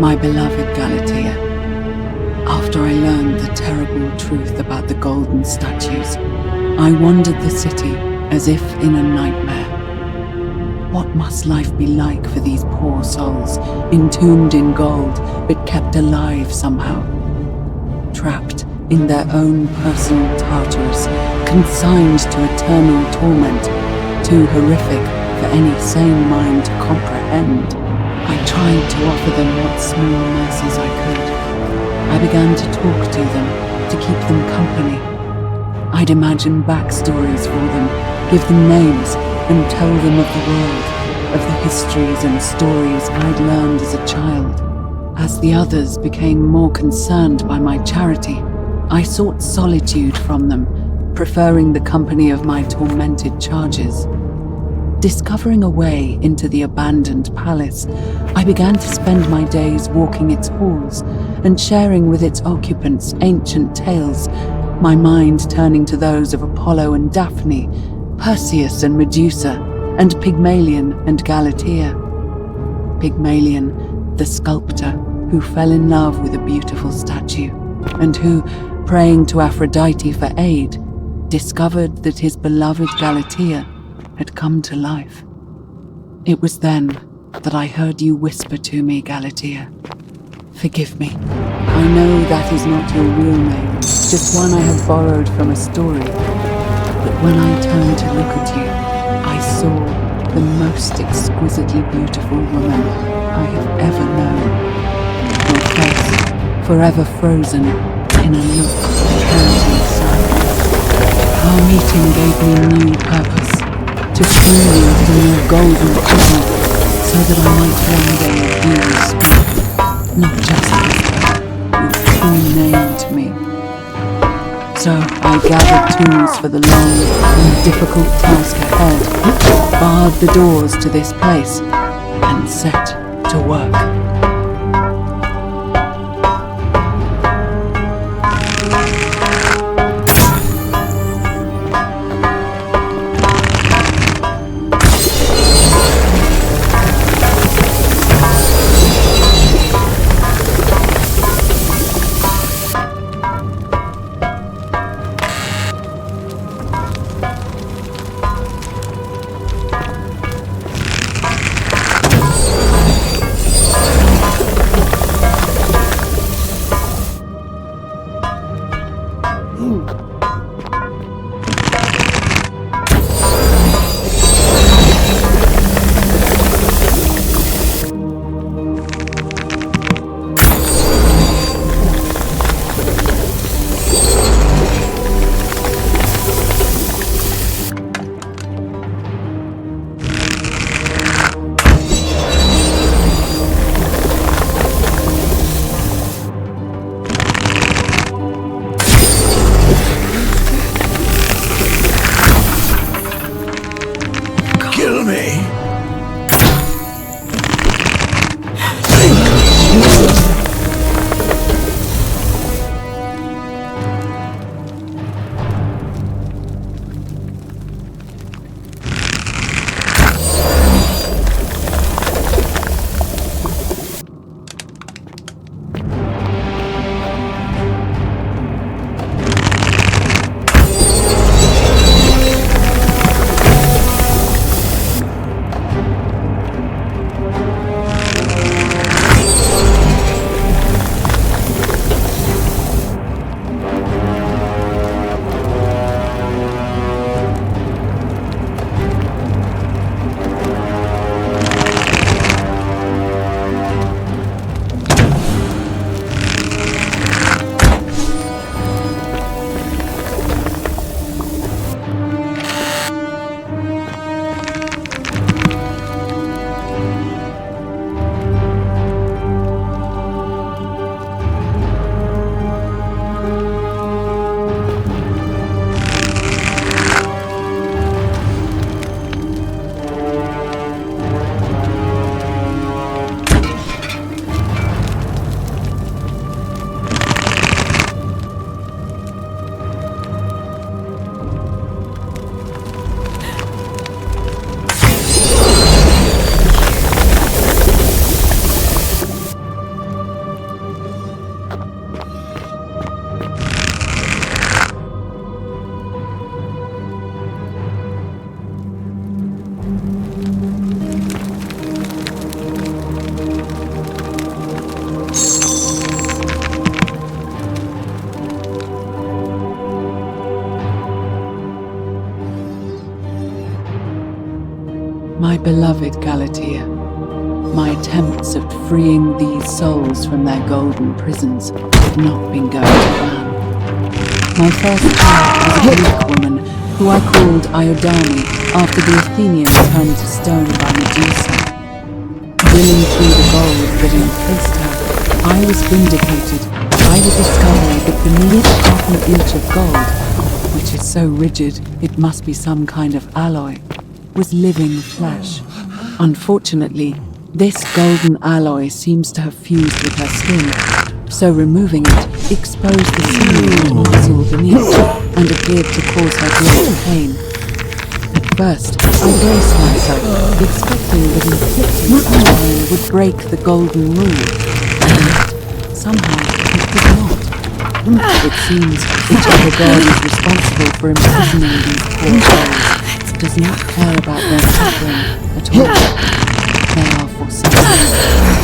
My beloved Galatea, after I learned the terrible truth about the golden statues, I wandered the city as if in a nightmare. What must life be like for these poor souls, entombed in gold, but kept alive somehow? Trapped in their own personal Tartarus, consigned to eternal torment, too horrific for any sane mind to comprehend. I tried to offer them what small mercies I could. I began to talk to them, to keep them company. I'd imagine backstories for them, give them names, and tell them of the world, of the histories and stories I'd learned as a child. As the others became more concerned by my charity, I sought solitude from them, preferring the company of my tormented charges. Discovering a way into the abandoned palace, I began to spend my days walking its halls and sharing with its occupants ancient tales, my mind turning to those of Apollo and Daphne, Perseus and Medusa, and Pygmalion and Galatea. Pygmalion, the sculptor who fell in love with a beautiful statue, and who, praying to Aphrodite for aid, discovered that his beloved Galatea had come to life. It was then that I heard you whisper to me, Galatea. Forgive me. I know that is not your real name, just one I have borrowed from a story. But when I turned to look at you, I saw the most exquisitely beautiful woman I have ever known. Your face, forever frozen in a look of eternity silent. Our meeting gave me new purpose, to free you from your golden prison, so that I might one day hear you speak, not just whisper, your true name to me. So I gathered tools for the long and difficult task ahead, barred the doors to this place, and set to work. My beloved Galatea, my attempts at freeing these souls from their golden prisons have not been going to plan. My first child was a Greek woman who I called Iodani after the Athenians turned to stone by Medusa. Drilling through the gold that encased her, I was vindicated by the discovery that beneath half an inch of gold, which is so rigid it must be some kind of alloy, was living flesh. Unfortunately, this golden alloy seems to have fused with her skin, so removing it exposed the sinew and muscle beneath and appeared to cause her great pain. At first, I braced myself, expecting that inflicting such pain would break the golden rule, and yet, somehow, it did not. It seems whichever god is responsible for imprisoning these poor souls does not care about their suffering at all. They are forsaken.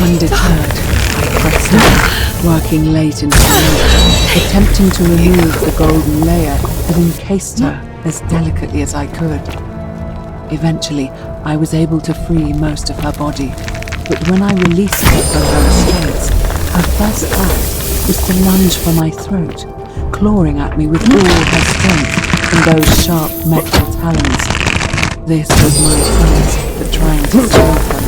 Undeterred, I pressed on, working late into the night, attempting to remove the golden layer that encased her as delicately as I could. Eventually, I was able to free most of her body, but when I released her from her restraints, her first act was to lunge for my throat, clawing at me with all her strength and those sharp metal talons. This was my chance for trying to stop her.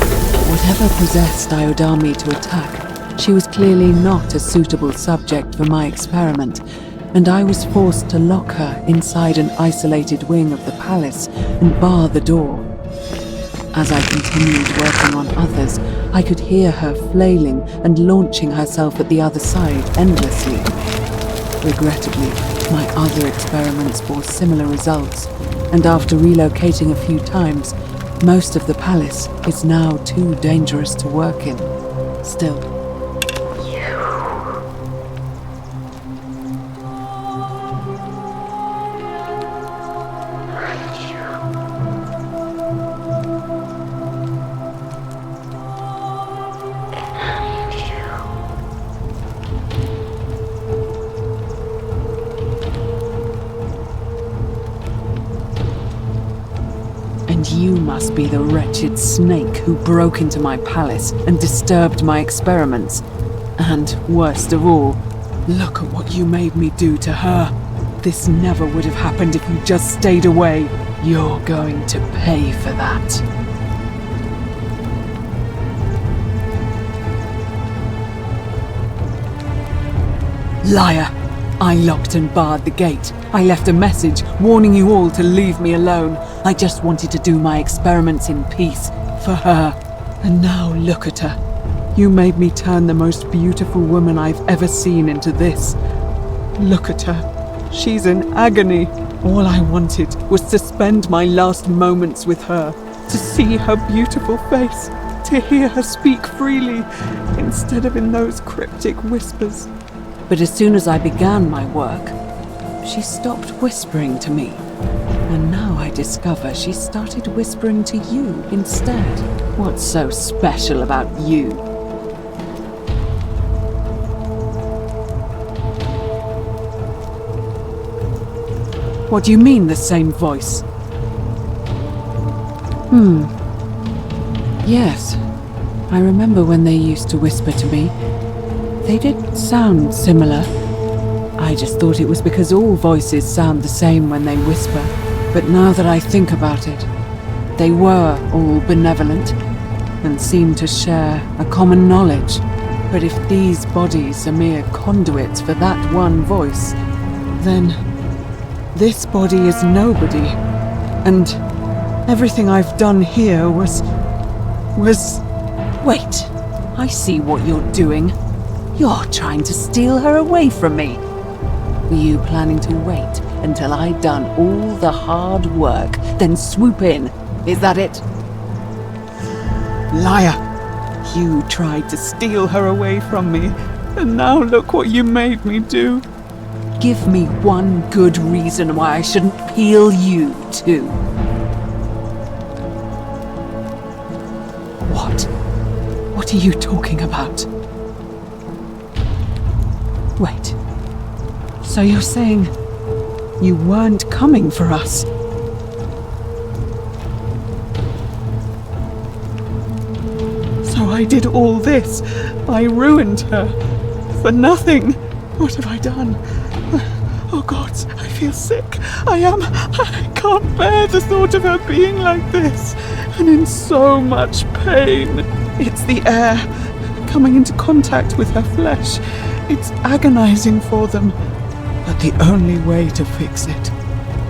Whatever possessed Iodami to attack, she was clearly not a suitable subject for my experiment, and I was forced to lock her inside an isolated wing of the palace and bar the door. As I continued working on others, I could hear her flailing and launching herself at the other side endlessly. Regrettably, my other experiments bore similar results, and after relocating a few times, most of the palace is now too dangerous to work in. Still, you must be the wretched snake who broke into my palace and disturbed my experiments. And, worst of all, look at what you made me do to her. This never would have happened if you just stayed away. You're going to pay for that. Liar! I locked and barred the gate. I left a message warning you all to leave me alone. I just wanted to do my experiments in peace, for her. And now look at her. You made me turn the most beautiful woman I've ever seen into this. Look at her. She's in agony. All I wanted was to spend my last moments with her, to see her beautiful face, to hear her speak freely, instead of in those cryptic whispers. But as soon as I began my work, she stopped whispering to me. And now I discover she started whispering to you instead. What's so special about you? What do you mean, the same voice? Yes. I remember when they used to whisper to me. They did sound similar. I just thought it was because all voices sound the same when they whisper. But now that I think about it, they were all benevolent and seemed to share a common knowledge. But if these bodies are mere conduits for that one voice, then this body is nobody. And everything I've done here was... Wait, I see what you're doing. You're trying to steal her away from me. Were you planning to wait until I'd done all the hard work, then swoop in? Is that it? Liar! You tried to steal her away from me, and now look what you made me do. Give me one good reason why I shouldn't peel you too. What? What are you talking about? Wait. So you're saying you weren't coming for us? I did all this. I ruined her. For nothing. What have I done? Oh God, I feel sick. I can't bear the thought of her being like this. And in so much pain. It's the air coming into contact with her flesh. It's agonizing for them. But the only way to fix it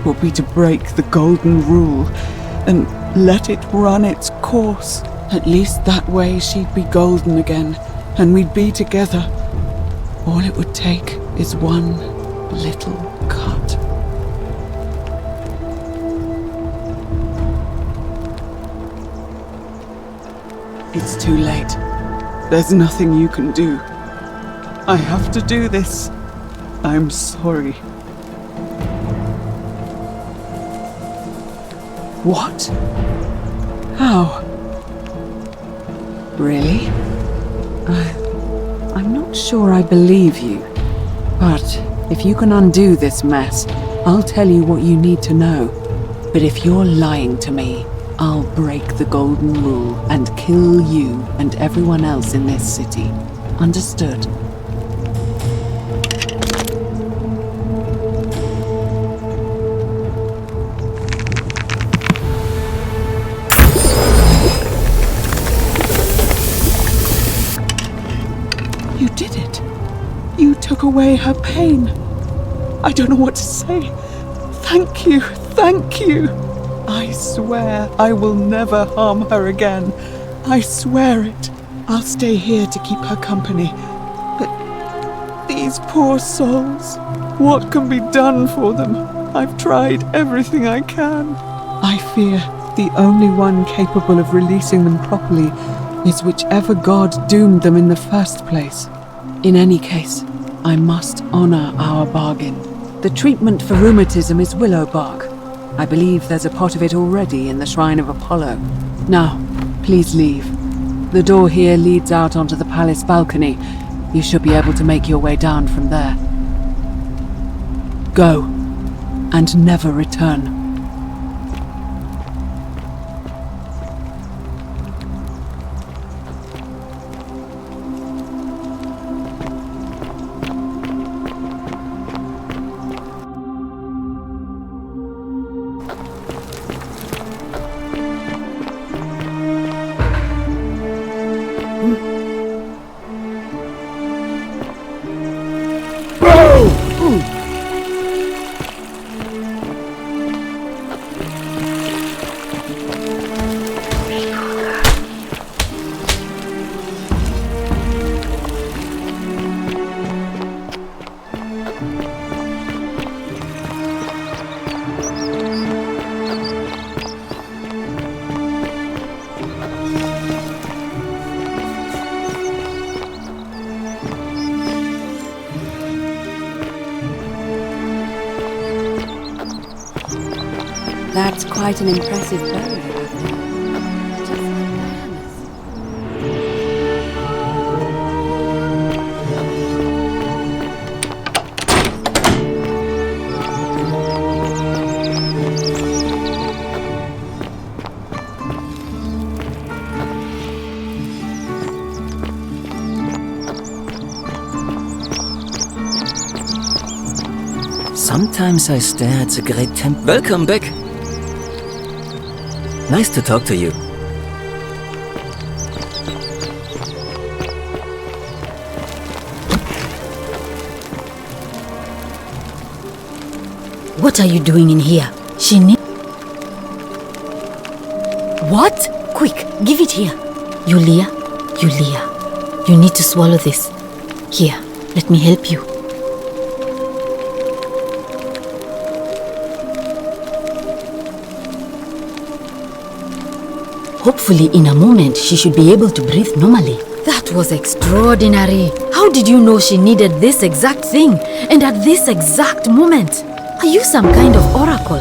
will be to break the golden rule and let it run its course. At least that way she'd be golden again, and we'd be together. All it would take is one little cut. It's too late. There's nothing you can do. I have to do this. I'm sorry. What? How? Really? I'm not sure I believe you. But if you can undo this mess, I'll tell you what you need to know. But if you're lying to me, I'll break the golden rule and kill you and everyone else in this city. Understood? You did it. You took away her pain. I don't know what to say. Thank you. Thank you. I swear I will never harm her again. I swear it. I'll stay here to keep her company. But these poor souls, what can be done for them? I've tried everything I can. I fear the only one capable of releasing them properly is whichever god doomed them in the first place. In any case, I must honor our bargain. The treatment for rheumatism is willow bark. I believe there's a pot of it already in the Shrine of Apollo. Now, please leave. The door here leads out onto the palace balcony. You should be able to make your way down from there. Go, and never return. That's quite an impressive bow. Sometimes I stare at the great temple. Welcome back. Nice to talk to you. What are you doing in here? She need... What? Quick, give it here. Yulia, you need to swallow this. Here, let me help you. Hopefully, in a moment, she should be able to breathe normally. That was extraordinary. How did you know she needed this exact thing? And at this exact moment? Are you some kind of oracle?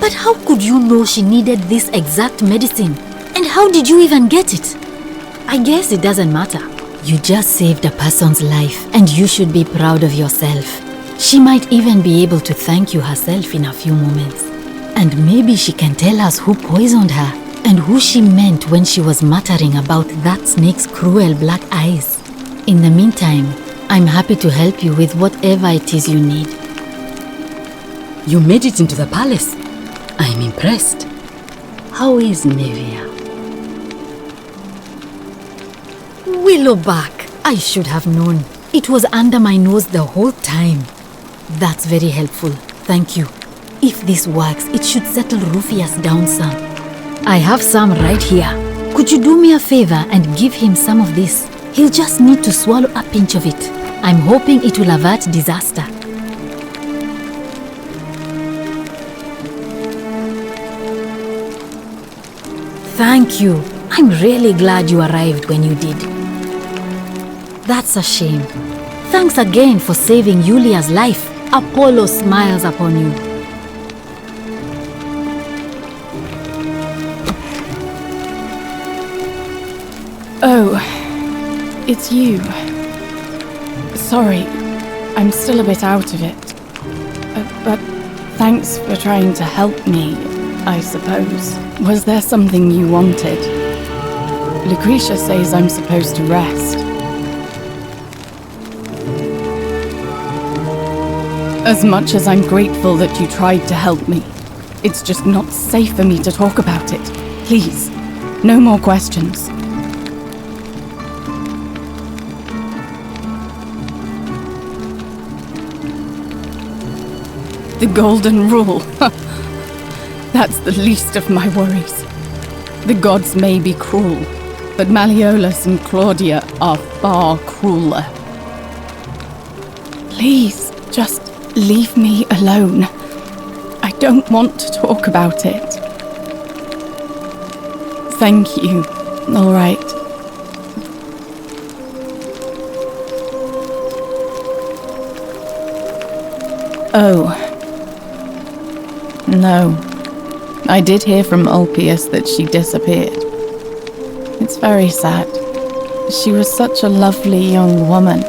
But how could you know she needed this exact medicine? And how did you even get it? I guess it doesn't matter. You just saved a person's life, and you should be proud of yourself. She might even be able to thank you herself in a few moments. And maybe she can tell us who poisoned her and who she meant when she was muttering about that snake's cruel black eyes. In the meantime, I'm happy to help you with whatever it is you need. You made it into the palace. I'm impressed. How is Nevia? Willowback! I should have known. It was under my nose the whole time. That's very helpful. Thank you. If this works, it should settle Rufius down some. I have some right here. Could you do me a favor and give him some of this? He'll just need to swallow a pinch of it. I'm hoping it will avert disaster. Thank you. I'm really glad you arrived when you did. That's a shame. Thanks again for saving Yulia's life. Apollo smiles upon you. Oh, it's you. Sorry, I'm still a bit out of it. But thanks for trying to help me, I suppose. Was there something you wanted? Lucretia says I'm supposed to rest. As much as I'm grateful that you tried to help me, it's just not safe for me to talk about it. Please, no more questions. The golden rule. That's the least of my worries. The gods may be cruel, but Malleolus and Claudia are far crueler. Please, just leave me alone. I don't want to talk about it. Thank you. All right. Oh. No. I did hear from Ulpius that she disappeared. It's very sad. She was such a lovely young woman.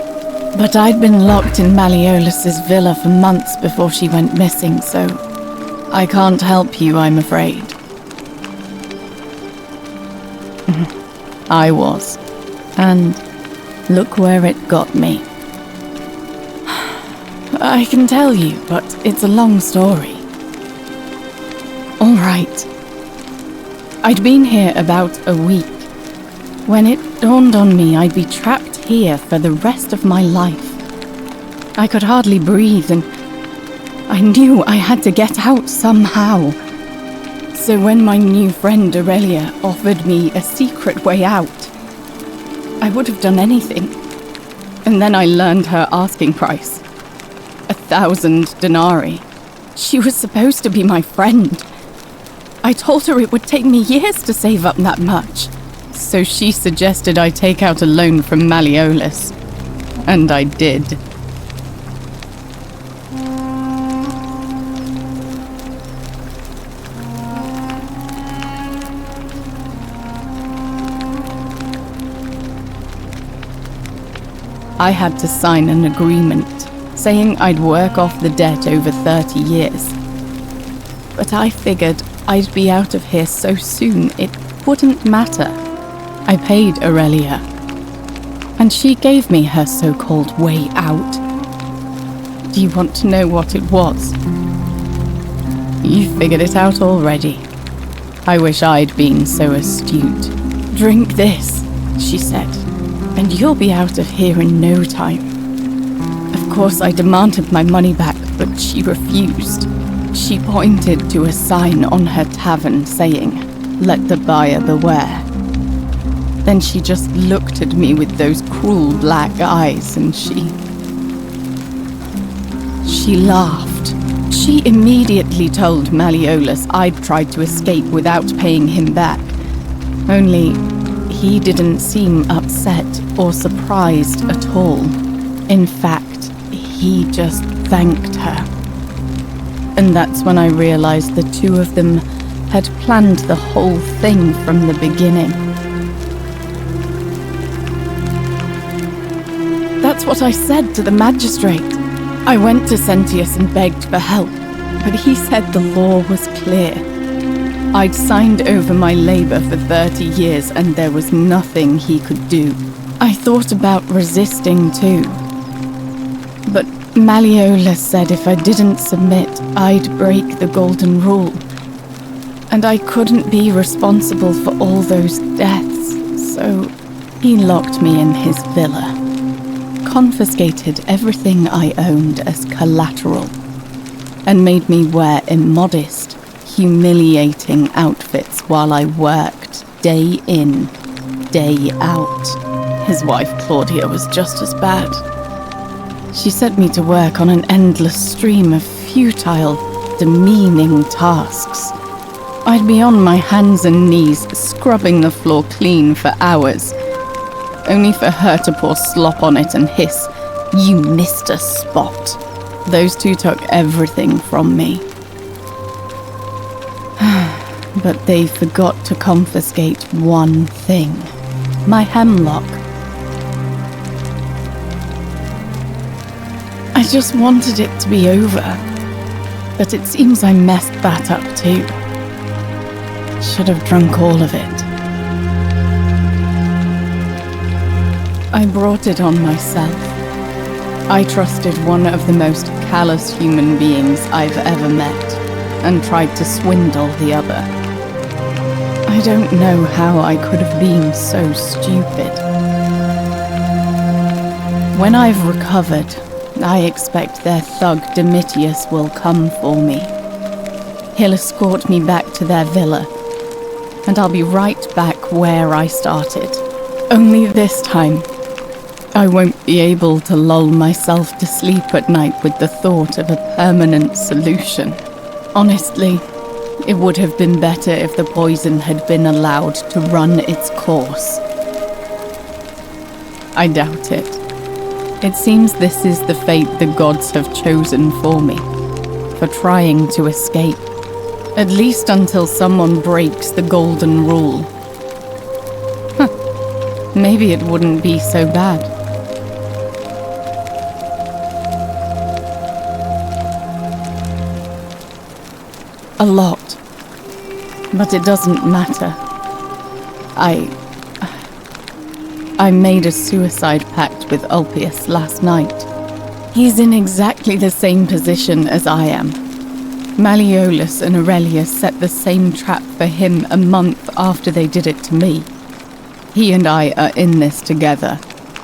But I'd been locked in Malleolus's villa for months before she went missing, so I can't help you, I'm afraid. I was. And look where it got me. I can tell you, but it's a long story. All right. I'd been here about a week when it dawned on me I'd be trapped here for the rest of my life. I could hardly breathe, and I knew I had to get out somehow. So when my new friend Aurelia offered me a secret way out, I would have done anything. And then I learned her asking price. 1,000 denarii. She was supposed to be my friend. I told her it would take me years to save up that much. So she suggested I take out a loan from Malleolus. And I did. I had to sign an agreement saying I'd work off the debt over 30 years. But I figured I'd be out of here so soon it wouldn't matter. I paid Aurelia, and she gave me her so-called way out. Do you want to know what it was? You figured it out already. I wish I'd been so astute. Drink this, she said, and you'll be out of here in no time. Of course, I demanded my money back, but she refused. She pointed to a sign on her tavern saying, "Let the buyer beware." Then she just looked at me with those cruel black eyes and she laughed. She immediately told Malleolus I'd tried to escape without paying him back. Only he didn't seem upset or surprised at all. In fact, he just thanked her. And that's when I realized the two of them had planned the whole thing from the beginning. That's what I said to the magistrate. I went to Sentius and begged for help, but he said the law was clear. I'd signed over my labor for 30 years and there was nothing he could do. I thought about resisting too. But Malleolus said if I didn't submit, I'd break the golden rule. And I couldn't be responsible for all those deaths, so he locked me in his villa. Confiscated everything I owned as collateral, and made me wear immodest, humiliating outfits while I worked day in, day out. His wife Claudia was just as bad. She set me to work on an endless stream of futile, demeaning tasks. I'd be on my hands and knees, scrubbing the floor clean for hours, only for her to pour slop on it and hiss, "You missed a spot." Those two took everything from me. But they forgot to confiscate one thing. My hemlock. I just wanted it to be over. But it seems I messed that up too. Should have drunk all of it. I brought it on myself. I trusted one of the most callous human beings I've ever met, and tried to swindle the other. I don't know how I could have been so stupid. When I've recovered, I expect their thug Domitius will come for me. He'll escort me back to their villa, and I'll be right back where I started. Only this time, I won't be able to lull myself to sleep at night with the thought of a permanent solution. Honestly, it would have been better if the poison had been allowed to run its course. I doubt it. It seems this is the fate the gods have chosen for me, for trying to escape, at least until someone breaks the golden rule. Maybe it wouldn't be so bad. A lot. But it doesn't matter. I made a suicide pact with Ulpius last night. He's in exactly the same position as I am. Malleolus and Aurelius set the same trap for him a month after they did it to me. He and I are in this together.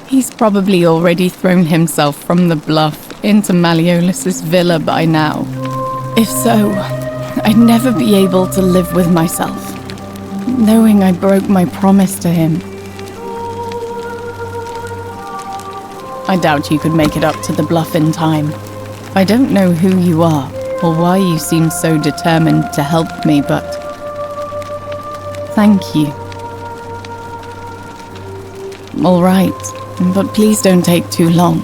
He's probably already thrown himself from the bluff into Malleolus's villa by now. If so, I'd never be able to live with myself, knowing I broke my promise to him. I doubt you could make it up to the bluff in time. I don't know who you are, or why you seem so determined to help me, but thank you. All right, but please don't take too long.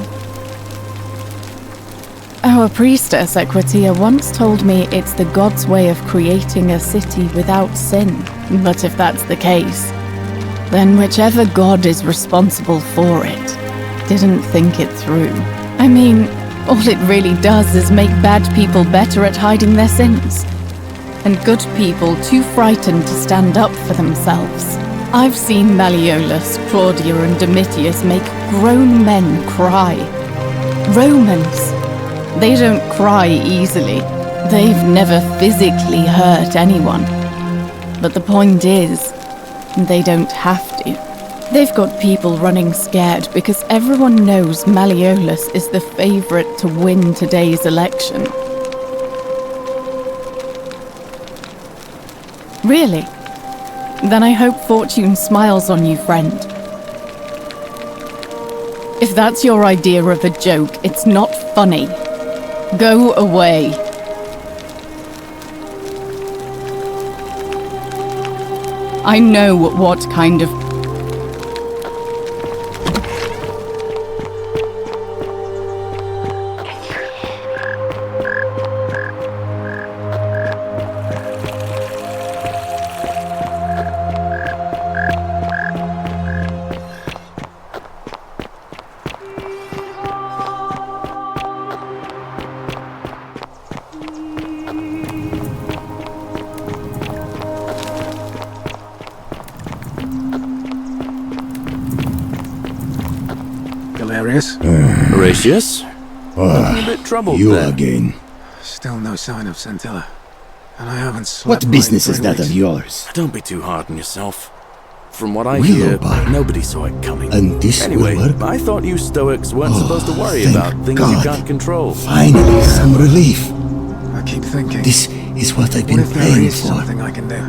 Our priestess, Equitia, once told me it's the god's way of creating a city without sin. But if that's the case, then whichever god is responsible for it didn't think it through. I mean, all it really does is make bad people better at hiding their sins, and good people too frightened to stand up for themselves. I've seen Malleolus, Claudia, and Domitius make grown men cry. Romans. They don't cry easily. They've never physically hurt anyone. But the point is, they don't have to. They've got people running scared because everyone knows Malleolus is the favorite to win today's election. Really? Then I hope fortune smiles on you, friend. If that's your idea of a joke, it's not funny. Go away. I know what kind of... Tiberius. Horatius? Looking a bit troubled you there. again. Still no sign of Centilla. And I haven't slept. What business is 3 that weeks. of yours? Don't be too hard on yourself. From what I Willow hear, bark. nobody saw it coming. And this anyway, will work? I thought you Stoics weren't supposed to worry thank about things God. you can't control. Finally, some relief. I keep thinking. This is what I've What been if there praying is for. something I can do?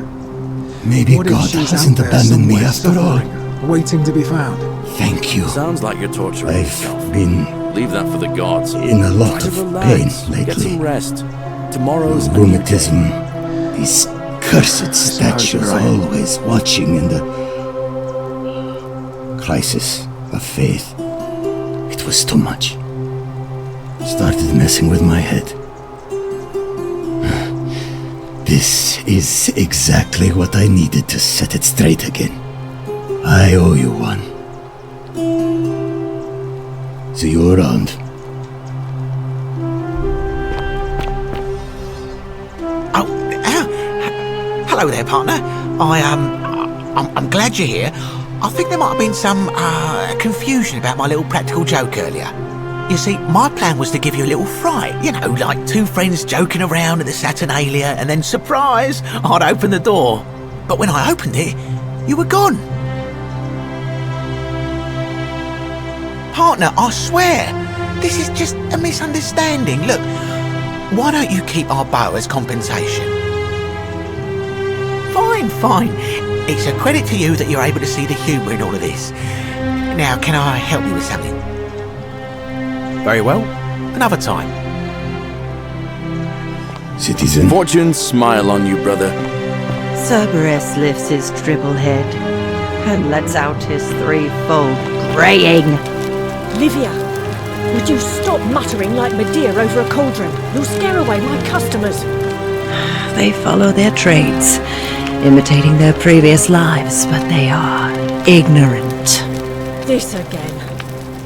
Maybe What if God she's hasn't out there abandoned me somewhere after all. suffering, waiting to be found? Thank you. Sounds like you're torturing I've yourself. been Leave that for the gods. in a lot Try of to pain relax. Get lately. some rest. Tomorrow's a new Rheumatism, day. these cursed statues right. always watching, and the crisis of faith. It was too much. Started messing with my head. This is exactly what I needed to set it straight again. I owe you one. See you around. Hello there, partner. I'm glad you're here. I think there might have been some confusion about my little practical joke earlier. You see, my plan was to give you a little fright. You know, like two friends joking around at the Saturnalia, and then, surprise, I'd open the door. But when I opened it, you were gone. Partner, I swear, this is just a misunderstanding. Look, why don't you keep our bow as compensation? Fine. It's a credit to you that you're able to see the humour in all of this. Now, can I help you with something? Very well. Another time. Citizen. Fortune smile on you, brother. Cerberus lifts his dribble head and lets out his threefold braying. Livia, would you stop muttering like Medea over a cauldron? You'll scare away my customers. They follow their trades, imitating their previous lives, but they are ignorant. This again.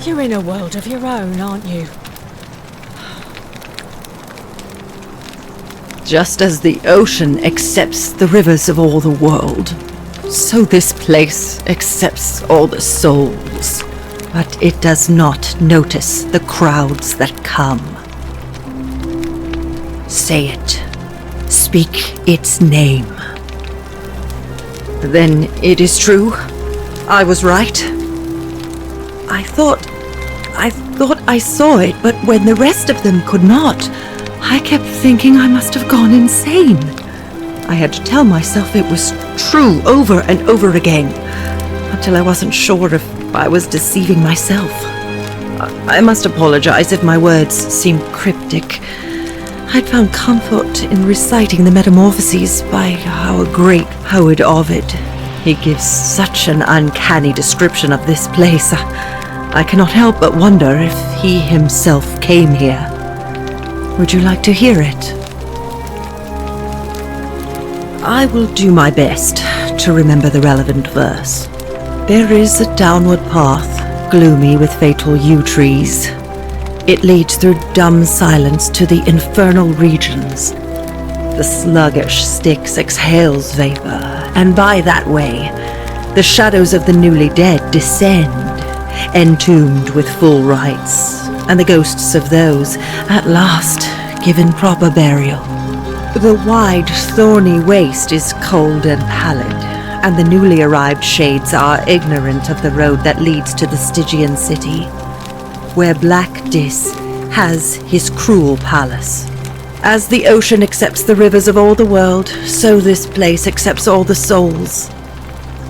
You're in a world of your own, aren't you? Just as the ocean accepts the rivers of all the world, so this place accepts all the souls. But it does not notice the crowds that come. Say it. Speak its name. Then it is true. I was right. I thought I saw it, but when the rest of them could not, I kept thinking I must have gone insane. I had to tell myself it was true over and over again, until I wasn't sure if I was deceiving myself. I must apologize if my words seem cryptic. I'd found comfort in reciting the Metamorphoses by our great poet Ovid. He gives such an uncanny description of this place. I cannot help but wonder if he himself came here. Would you like to hear it? I will do my best to remember the relevant verse. There is a downward path, gloomy with fatal yew trees. It leads through dumb silence to the infernal regions. The sluggish Styx exhales vapor, and by that way, the shadows of the newly dead descend, entombed with full rites, and the ghosts of those, at last, given proper burial. The wide, thorny waste is cold and pallid, and the newly arrived shades are ignorant of the road that leads to the Stygian city, where Black Dis has his cruel palace. As the ocean accepts the rivers of all the world, so this place accepts all the souls,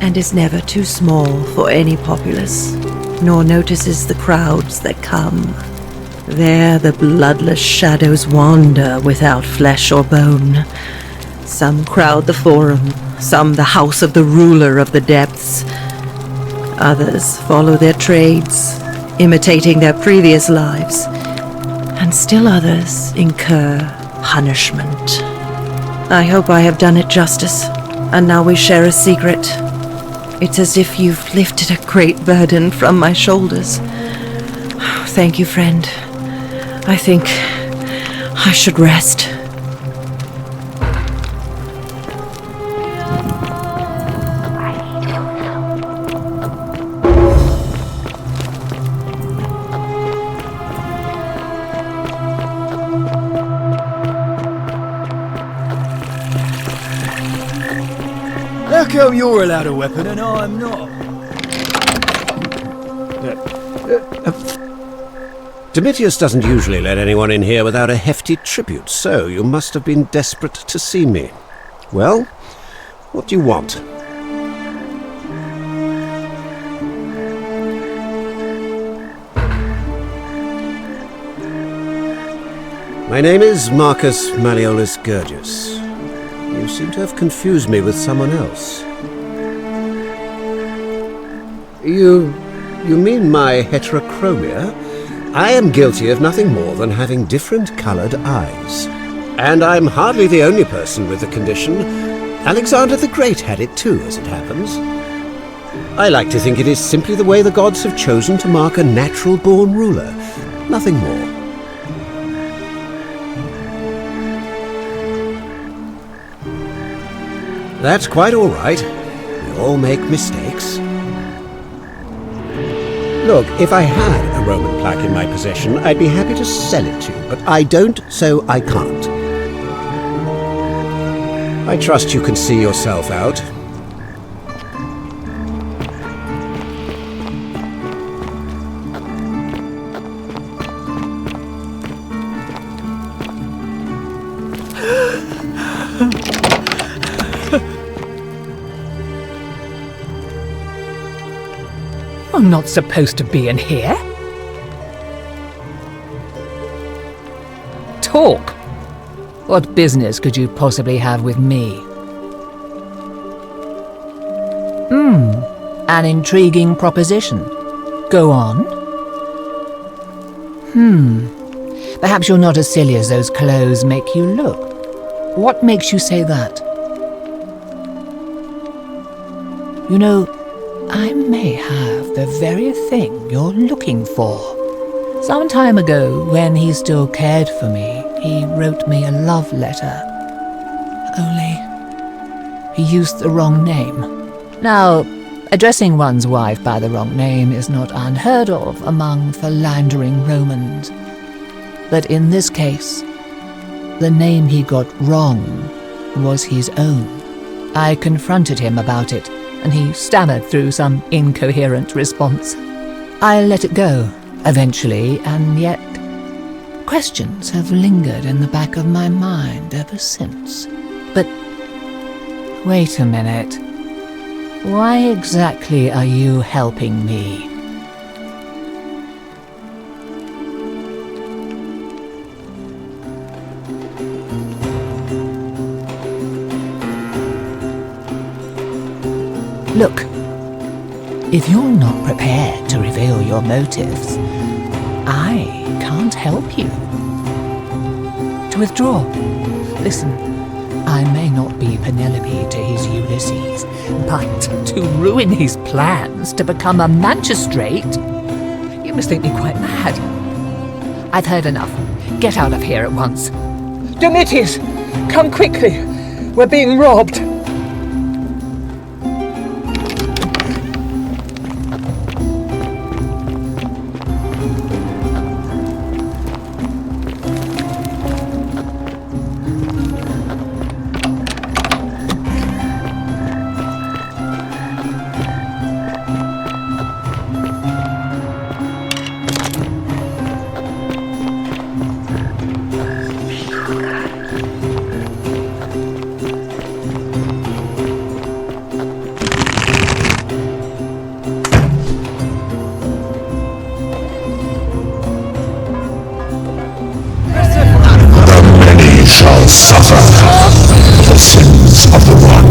and is never too small for any populace, nor notices the crowds that come. There the bloodless shadows wander without flesh or bone. Some crowd the forum, some the house of the ruler of the depths. Others follow their trades, imitating their previous lives, and still others incur punishment. I hope I have done it justice, and now we share a secret. It's as if you've lifted a great burden from my shoulders. Thank you, friend. I think I should rest. come you're allowed a weapon and I'm not? Domitius doesn't usually let anyone in here without a hefty tribute, so you must have been desperate to see me. Well, what do you want? My name is Marcus Malleolus Gurgius. You seem to have confused me with someone else. You mean my heterochromia? I am guilty of nothing more than having different coloured eyes. And I'm hardly the only person with the condition. Alexander the Great had it too, as it happens. I like to think it is simply the way the gods have chosen to mark a natural-born ruler. Nothing more. That's quite all right. We all make mistakes. Look, if I had a Roman plaque in my possession, I'd be happy to sell it to you, but I don't, so I can't. I trust you can see yourself out. I'm not supposed to be in here. Talk. What business could you possibly have with me? An intriguing proposition. Go on. Perhaps you're not as silly as those clothes make you look. What makes you say that? You know, I may have the very thing you're looking for. Some time ago, when he still cared for me, he wrote me a love letter. Only, he used the wrong name. Now, addressing one's wife by the wrong name is not unheard of among philandering Romans. But in this case, the name he got wrong was his own. I confronted him about it, and he stammered through some incoherent response. I let it go, eventually, and yet questions have lingered in the back of my mind ever since. But wait a minute. Why exactly are you helping me? Look, if you're not prepared to reveal your motives, I can't help you. To withdraw. Listen, I may not be Penelope to his Ulysses, but to ruin his plans to become a magistrate? You must think me quite mad. I've heard enough. Get out of here at once. Domitius, come quickly. We're being robbed. Shall suffer the sins of the one.